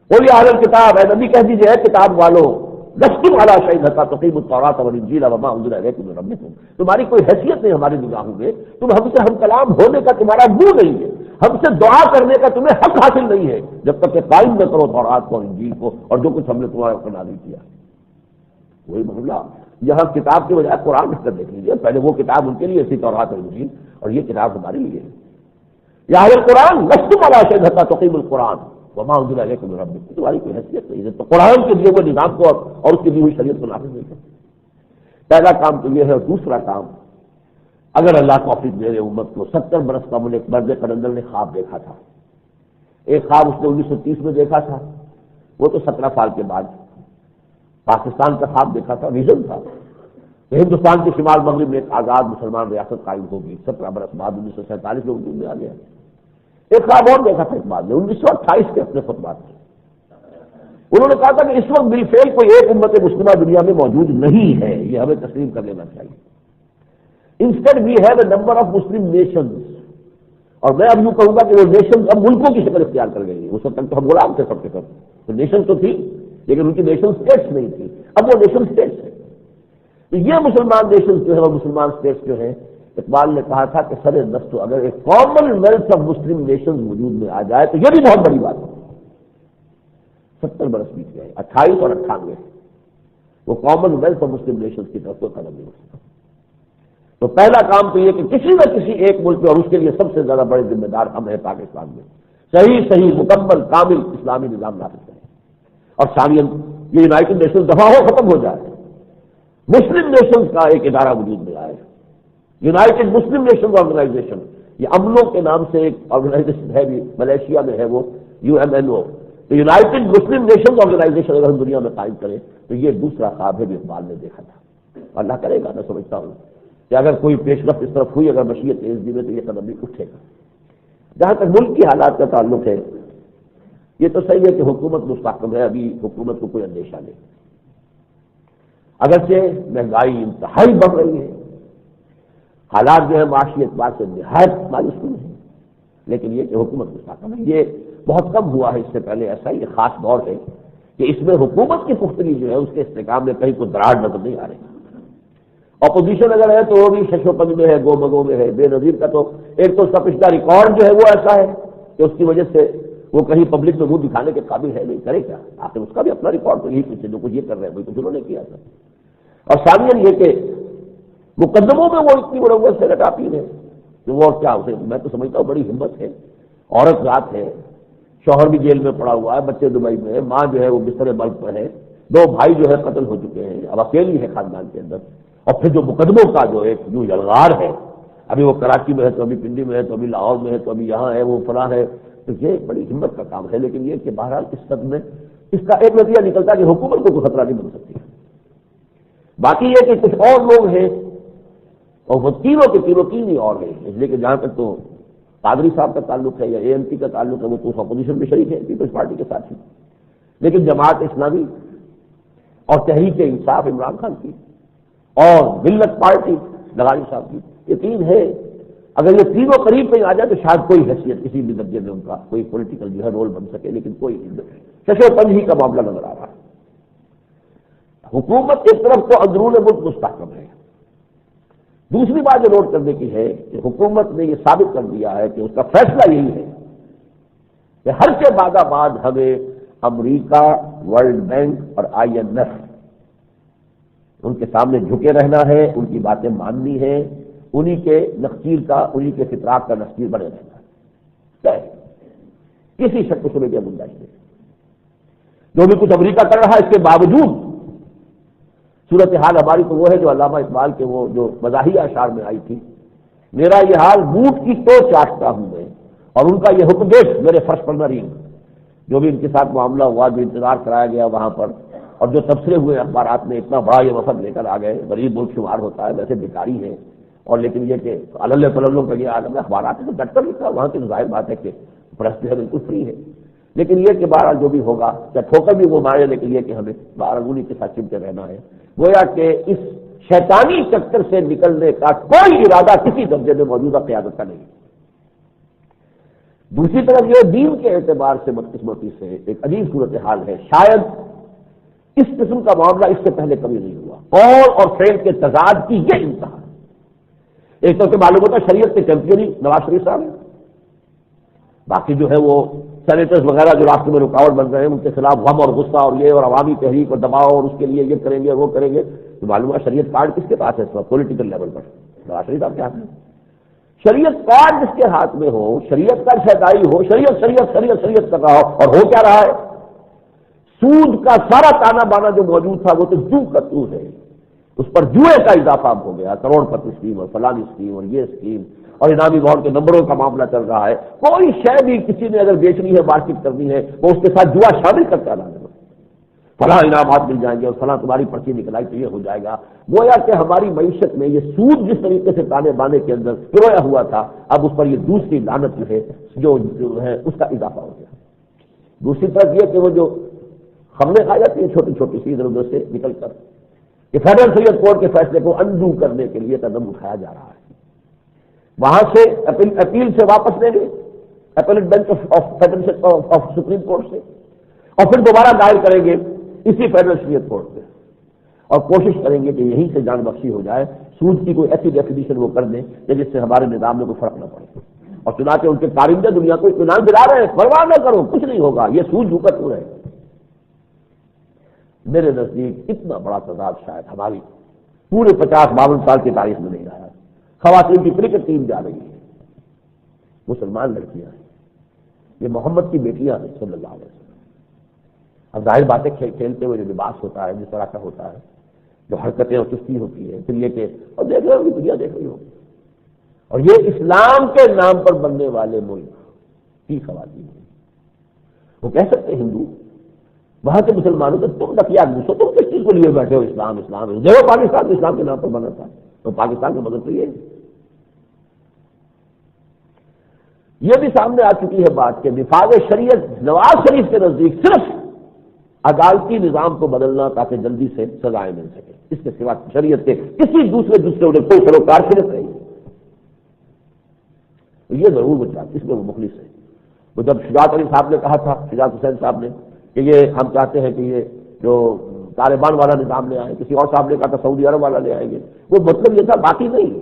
بولیے اہل الکتاب، اے نبی کہہ دیجیے اے کتاب والو، لستم علی شیء حتی تقیموا التوراۃ والانجیل وما انزل الیکم من ربکم، تمہاری کوئی حیثیت نہیں ہماری نگاہوں میں، تم ہم سے ہم کلام ہونے کا تمہارا منہ نہیں ہے، ہم سے دعا کرنے کا تمہیں حق حاصل نہیں ہے جب تک کہ قائم نہ کرو تورات کو اور انجیل کو اور جو کچھ ہم نے تمہارے اوپر نازل کیا. وہی معاملہ یہاں کتاب کے بجائے قرآن رکھ کر دیکھ لیجیے، پہلے وہ کتاب ان کے لیے تھی تورات اور انجیل، اور یہ کتاب ہمارے لیے ہے. یا اہل القرآن لستم علی شیء حتی تقیموا القرآن وما انزل الیکم من ربکم، تمہاری کوئی حیثیت نہیں ہے تو قرآن کے دیے ہوئے نظام کو اور اس کی دی ہوئی شریعت کو نافذ نہیں کرتے. پہلا کام تو یہ ہے. اور دوسرا کام، اگر اللہ توفیق دے رہے امت کو، 70 برس قبل ایک مرد قلندر نے خواب دیکھا تھا. ایک خواب اس نے 1930 میں دیکھا تھا، وہ تو 17 سال کے بعد پاکستان کا خواب دیکھا تھا، ویژن تھا کہ ہندوستان کے شمال مغرب میں ایک آزاد مسلمان ریاست قائم ہوگی. 17 برس بعد 1947 میں وجود میں آ گیا. ایک خواب اور دیکھا تھا اقبال نے 1928 کے اپنے خطبات میں. انہوں نے کہا تھا کہ اس وقت بالفعل کوئی ایک امت مسلمہ دنیا میں موجود نہیں ہے، یہ ہمیں تسلیم کر لینا چاہیے. Instead we have a number of Muslim nations, اور میں اب یوں کہوں گا کہ وہ نیشنز اب ملکوں کی شکل اختیار کر گئی ہیں. اس وقت تک تو ہم غلام تھے سب کے سب، تو نیشن تو تھی لیکن ان کی نیشن اسٹیٹس نہیں تھی، اب وہ نیشن اسٹیٹس ہے. تو یہ مسلمان نیشنز جو ہے وہ مسلمان اسٹیٹس جو ہیں، اقبال نے کہا تھا کہ سر نسل اگر ایک common wealth of Muslim nations وجود میں آ جائے تو یہ بھی بہت بڑی بات ہے. 70 برس بیت گئے، 28 اور 98، وہ common wealth of Muslim nations کی طرف کوئی قدم نہیں ہو سکتا. تو پہلا کام تو یہ کہ کسی نہ کسی ایک ملک میں، اور اس کے لیے سب سے زیادہ بڑے ذمہ دار ہم ہیں پاکستان میں، صحیح مکمل کامل اسلامی نظام نافذ کریں. اور ثانیاً یہ یونائٹڈ نیشنز دفعہ ہو ختم ہو جائے، مسلم نیشنز کا ایک ادارہ وجود میں آئے، یونائٹڈ مسلم نیشنز آرگنائزیشن. یہ امنوں کے نام سے ایک آرگنائزیشن ہے بھی، ملیشیا میں ہے وہ UMNO. تو یونائٹڈ مسلم نیشنز آرگنائزیشن اگر ہم دنیا میں قائم کریں تو یہ دوسرا خواب ہے جو اقبال نے دیکھا تھا. اللہ کرے گا، میں سمجھتا ہوں کہ اگر کوئی پیش رفت اس طرف ہوئی، اگر مشیت تیز دی میں، تو یہ قدم بھی اٹھے گا. جہاں تک ملک کی حالات کا تعلق ہے، یہ تو صحیح ہے کہ حکومت مستحکم ہے، ابھی حکومت کو کوئی اندیشہ نہیں. اگرچہ مہنگائی انتہائی بڑھ رہی ہے، حالات جو ہے معاشی اعتبار سے نہایت مایوس کن ہے، لیکن یہ کہ حکومت مستحکم ہے. یہ بہت کم ہوا ہے، اس سے پہلے ایسا یہ خاص دور ہے کہ اس میں حکومت کی پختگی جو ہے اس کے استحکام میں کہیں کوئی دراڑ نظر نہیں آ رہی. اپوزیشن اگر ہے تو وہ بھی شش و پنج میں ہے، گو مگو میں ہے. بے نظیر کا تو ایک تو اس کا پچھلا ریکارڈ جو ہے وہ ایسا ہے کہ اس کی وجہ سے وہ کہیں پبلک میں منہ دکھانے کے قابل ہے نہیں، کرے کیا؟ آخر اس کا بھی اپنا ریکارڈ تو یہی پیچھے جو کچھ یہ کر رہے ہیں وہی کچھ انہوں نے کیا تھا. اور ثانیاً یہ کہ مقدموں میں وہ اتنی مروت سے لٹاتی ہے کہ وہ کیا اسے، میں تو سمجھتا ہوں بڑی ہمت ہے. عورت رات ہے، شوہر بھی جیل میں پڑا ہوا ہے، بچے دبئی میں ہے، ماں جو ہے وہ بستر مرگ پر ہے، 2 بھائی جو ہے قتل ہو چکے ہیں، اب اکیلی ہے خاندان کے اندر. اور پھر جو مقدموں کا جو ایک یوں یلغار ہے، ابھی وہ کراچی میں ہے تو ابھی پنڈی میں ہے تو ابھی لاہور میں ہے تو ابھی یہاں ہے، وہ فلاں ہے. تو یہ بڑی ہمت کا کام ہے. لیکن یہ کہ بہرحال اس سب میں اس کا ایک نتیجہ نکلتا ہے کہ حکومت کو کوئی خطرہ نہیں بن سکتی. باقی یہ کہ کچھ اور لوگ ہیں اور وہ تینوں کے تینوں تین ہی اور ہیں. اس لیے کہ جہاں تک تو قادری صاحب کا تعلق ہے یا ANP کا تعلق ہے، وہ تو اپوزیشن میں شریک ہے پیپلز پارٹی کے ساتھ ہی. لیکن جماعت اسلامی اور تحریک انصاف عمران خان کی اور ملت پارٹی لغاری صاحب کی، یہ 3 ہے. اگر یہ تینوں قریب پہ آ جائے تو شاید کوئی حیثیت کسی بھی درجے میں ان کا کوئی پولیٹیکل جو ہے رول بن سکے، لیکن کوئی شش و پنج ہی کا معاملہ نظر آ رہا ہے. حکومت ایک طرف تو اندرون ملک مستحکم ہے. دوسری بات جو نوٹ کرنے کی ہے کہ حکومت نے یہ ثابت کر دیا ہے کہ اس کا فیصلہ یہی ہے کہ ہر کے بعد ہمیں امریکہ، ورلڈ بینک اور IMF ان کے سامنے جھکے رہنا ہے، ان کی باتیں ماننی ہے، انہی کے نخچیر کا، انہی کے فطراک کا نخچیر بنے رہنا ہے. کسی شک و شبے کی گنجائش نہیں. جو بھی کچھ امریکہ کر رہا ہے اس کے باوجود صورتحال ہماری تو وہ ہے جو علامہ اقبال کے وہ جو مزاحیہ اشعار میں آئی تھی، میرا یہ حال بوٹ کی تو چاٹتا ہوں میں، اور ان کا یہ حکم دیش میرے فرش پر نہ رینگ. جو بھی ان کے ساتھ معاملہ ہوا، جو انتظار کرایا گیا وہاں پر، اور جو تبصرے ہوئے اخبارات میں، اتنا بڑا یہ وفد لے کر آ گئے. غریب ملک شمار ہوتا ہے، ویسے بیکاری ہے، اور لیکن یہ کہ اللہ کا یہ عالم ہے، اخبارات میں ڈٹ کر لکھا، وہاں کی ظاہر بات ہے کہ پریس جو ہے بالکل فری ہے. لیکن یہ کہ بہرحال جو بھی ہوگا چاہے ٹھوکر بھی وہ مارے، لیکن یہ کہ ہمیں بارگونی کے ساتھ چمٹے رہنا ہے، گویا کہ اس شیطانی چکر سے نکلنے کا کوئی ارادہ کسی درجے میں موجودہ قیادت کا نہیں۔ دوسری طرف یہ دین کے اعتبار سے بدقسمتی سے ایک عجیب صورتحال ہے، شاید اس قسم کا معاملہ اس سے پہلے کبھی نہیں ہوا، قول اور فعل کے تضاد کی یہ انتہا۔ ایک تو کہ معلوم ہوتا ہے شریعت کے چیمپئن ہی نواز شریف صاحب ہیں، باقی جو ہے وہ سینیٹرز وغیرہ جو راستے میں رکاوٹ بن رہے ہیں ان کے خلاف غم اور غصہ اور یہ اور عوامی تحریک اور دباؤ اور اس کے لیے یہ کریں گے وہ کریں گے، تو معلوم ہے شریعت کارڈ کس کے پاس ہے اس وقت پولیٹیکل لیول پر؟ نواز شریف صاحب کے ہاتھ میں شریعت کارڈ جس کے ہاتھ میں ہو، شریعت کا شہدائی ہو، شریعت شریعت شریعت شریعت کر رہا ہو، اور ہو کیا رہا ہے؟ سود کا سارا تانا بانا جو موجود تھا وہ تو جو کا تو ہے، اس پر جوئے کا اضافہ ہو گیا، کروڑ پتی اسکیم اور فلانی اسکیم اور یہ اسکیم اور انعامی بانڈ کے نمبروں کا معاملہ چل رہا ہے۔ کوئی شے بھی کسی نے اگر بیچنی ہے مارکیٹ کرنی ہے وہ اس کے ساتھ جوا شامل کرتا رہا ہے، فلاں انعامات مل جائیں گے اور فلاں تمہاری پرچی نکلائی تو یہ ہو جائے گا۔ گویا کہ ہماری معیشت میں یہ سود جس طریقے سے تانے بانے کے اندر پرویا ہوا تھا، اب اس پر یہ دوسری لعنت جو ہے جو ہے اس کا اضافہ ہو گیا۔ دوسری طرف یہ کہ وہ جو خبریں آ جاتی ہیں چھوٹی چھوٹی سی ادھر ادھر سے نکل کر کہ فیڈرل شریعت کورٹ کے فیصلے کو انڈو کرنے کے لیے قدم اٹھایا جا رہا ہے، وہاں سے اپیل سے واپس لیں گے appellate bench of supreme court سے، اور پھر دوبارہ دائر کریں گے اسی فیڈرل شریعت کورٹ میں، اور کوشش کریں گے کہ یہیں سے جان بخشی ہو جائے، سود کی کوئی ایسی ڈیفینیشن وہ کر دیں کہ جس سے ہمارے نظام میں کوئی فرق نہ پڑے، اور چنانچہ ان کے کارندے دنیا کو اطمینان دلا رہے ہیں پرواہ نہ کرو کچھ نہیں ہوگا، یہ سود جھوکا تو رہے۔ میرے نزدیک اتنا بڑا تضاد شاید ہماری پورے 50-52 سال کی تاریخ میں نہیں رہا۔ خواتین کی کرکٹ ٹیم جا رہی ہے، مسلمان لڑکیاں ہیں، یہ محمد کی بیٹیاں ہیں صلی اللہ علیہ وسلم۔ اب ظاہر باتیں کھیلتے ہوئے جو لباس ہوتا ہے جس طرح کا ہوتا ہے، جو حرکتیں اور چستی ہوتی ہے، پھر یہ کہ اور دیکھ رہے ہوگی دنیا دیکھ رہی ہوگی، اور یہ اسلام کے نام پر بننے والے ملک کی خواتین ہیں، وہ کہہ سکتے ہیں ہندو، وہاں کے مسلمانوں کو تم نقیہ گھسو، تم کس چیز کو لیے بیٹھے ہو اسلام اسلام ہے، دیکھو پاکستان اسلام کے نام پر بنا تھا، تو پاکستان کا مطلب تو یہ بھی سامنے آ چکی ہے بات کہ نفاذ شریعت نواز شریف کے نزدیک صرف عدالتی نظام کو بدلنا تاکہ جلدی سے سزائیں مل سکے، اس کے سوا شریعت کے کسی دوسرے انہیں کوئی سروکار شریعت نہیں۔ یہ ضرور وہ چاہتے، اس میں وہ مخلص ہے۔ وہ جب شجاعت علی صاحب نے کہا تھا، شجاعت حسین صاحب نے، کہ یہ ہم چاہتے ہیں کہ یہ جو طالبان والا نظام لے آئیں، کسی اور صاحب نے کہا تھا سعودی عرب والا لے آئیں گے، وہ مطلب یہ تھا باقی نہیں،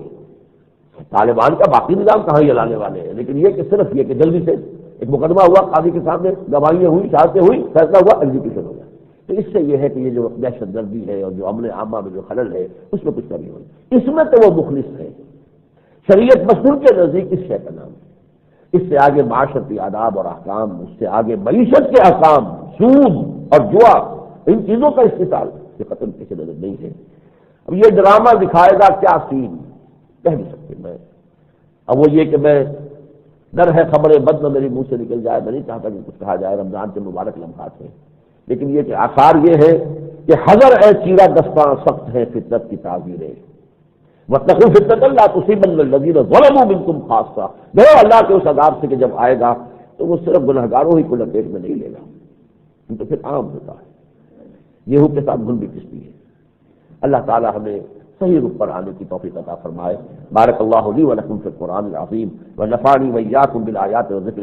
طالبان کا باقی نظام کہاں یہ لانے والے ہیں، لیکن یہ کہ صرف یہ کہ جلدی سے ایک مقدمہ ہوا قاضی کے سامنے، گواہیاں ہوئی، شہادتیں ہوئی، فیصلہ ہوا، ایگزیکیوشن ہو گیا۔ تو اس سے یہ ہے کہ یہ جو دہشت گردی ہے اور جو امن عامہ میں جو خلل ہے اس میں کچھ کمی ہوئی، اس میں تو وہ مخلص ہے۔ شریعت مسلم کے نزدیک اس شے کا نام ہے، اس سے آگے معاشرتی آداب اور احکام، اس سے آگے معیشت کے احکام، سود اور جوا، ان چیزوں کا استحصال یہ قتل کسی نظر نہیں ہے۔ اب یہ ڈرامہ دکھائے گا کیا سین کہہ نہیں سکتے میں، اب وہ یہ کہ میں ڈر ہے خبر بد نہ میری منہ سے نکل جائے، میں نہیں چاہتا کہ کچھ کہا جائے، رمضان کے مبارک لمحات ہیں، لیکن یہ کہ آثار یہ ہے کہ حذر اے چیرا دستاں سخت ہے فطرت کی تعبیریں، واتقوا فتنة لا تصيبن الذين ظلموا منكم خاصة، ڈرو اللہ کے اس عذاب سے کہ جب آئے گا تو وہ صرف گنہگاروں ہی کو لپیٹ میں نہیں لے گا، تو پھر عام ہوتا ہے، گیہوں کے ساتھ گھن بھی پستی ہے۔ اللہ تعالی ہمیں صحیح رخ پر آنے کی توفیق عطا فرمائے۔ بارک اللہ لی و لکم فی القرآن العظیم ونفعنی وإیاکم بالآیات والذکر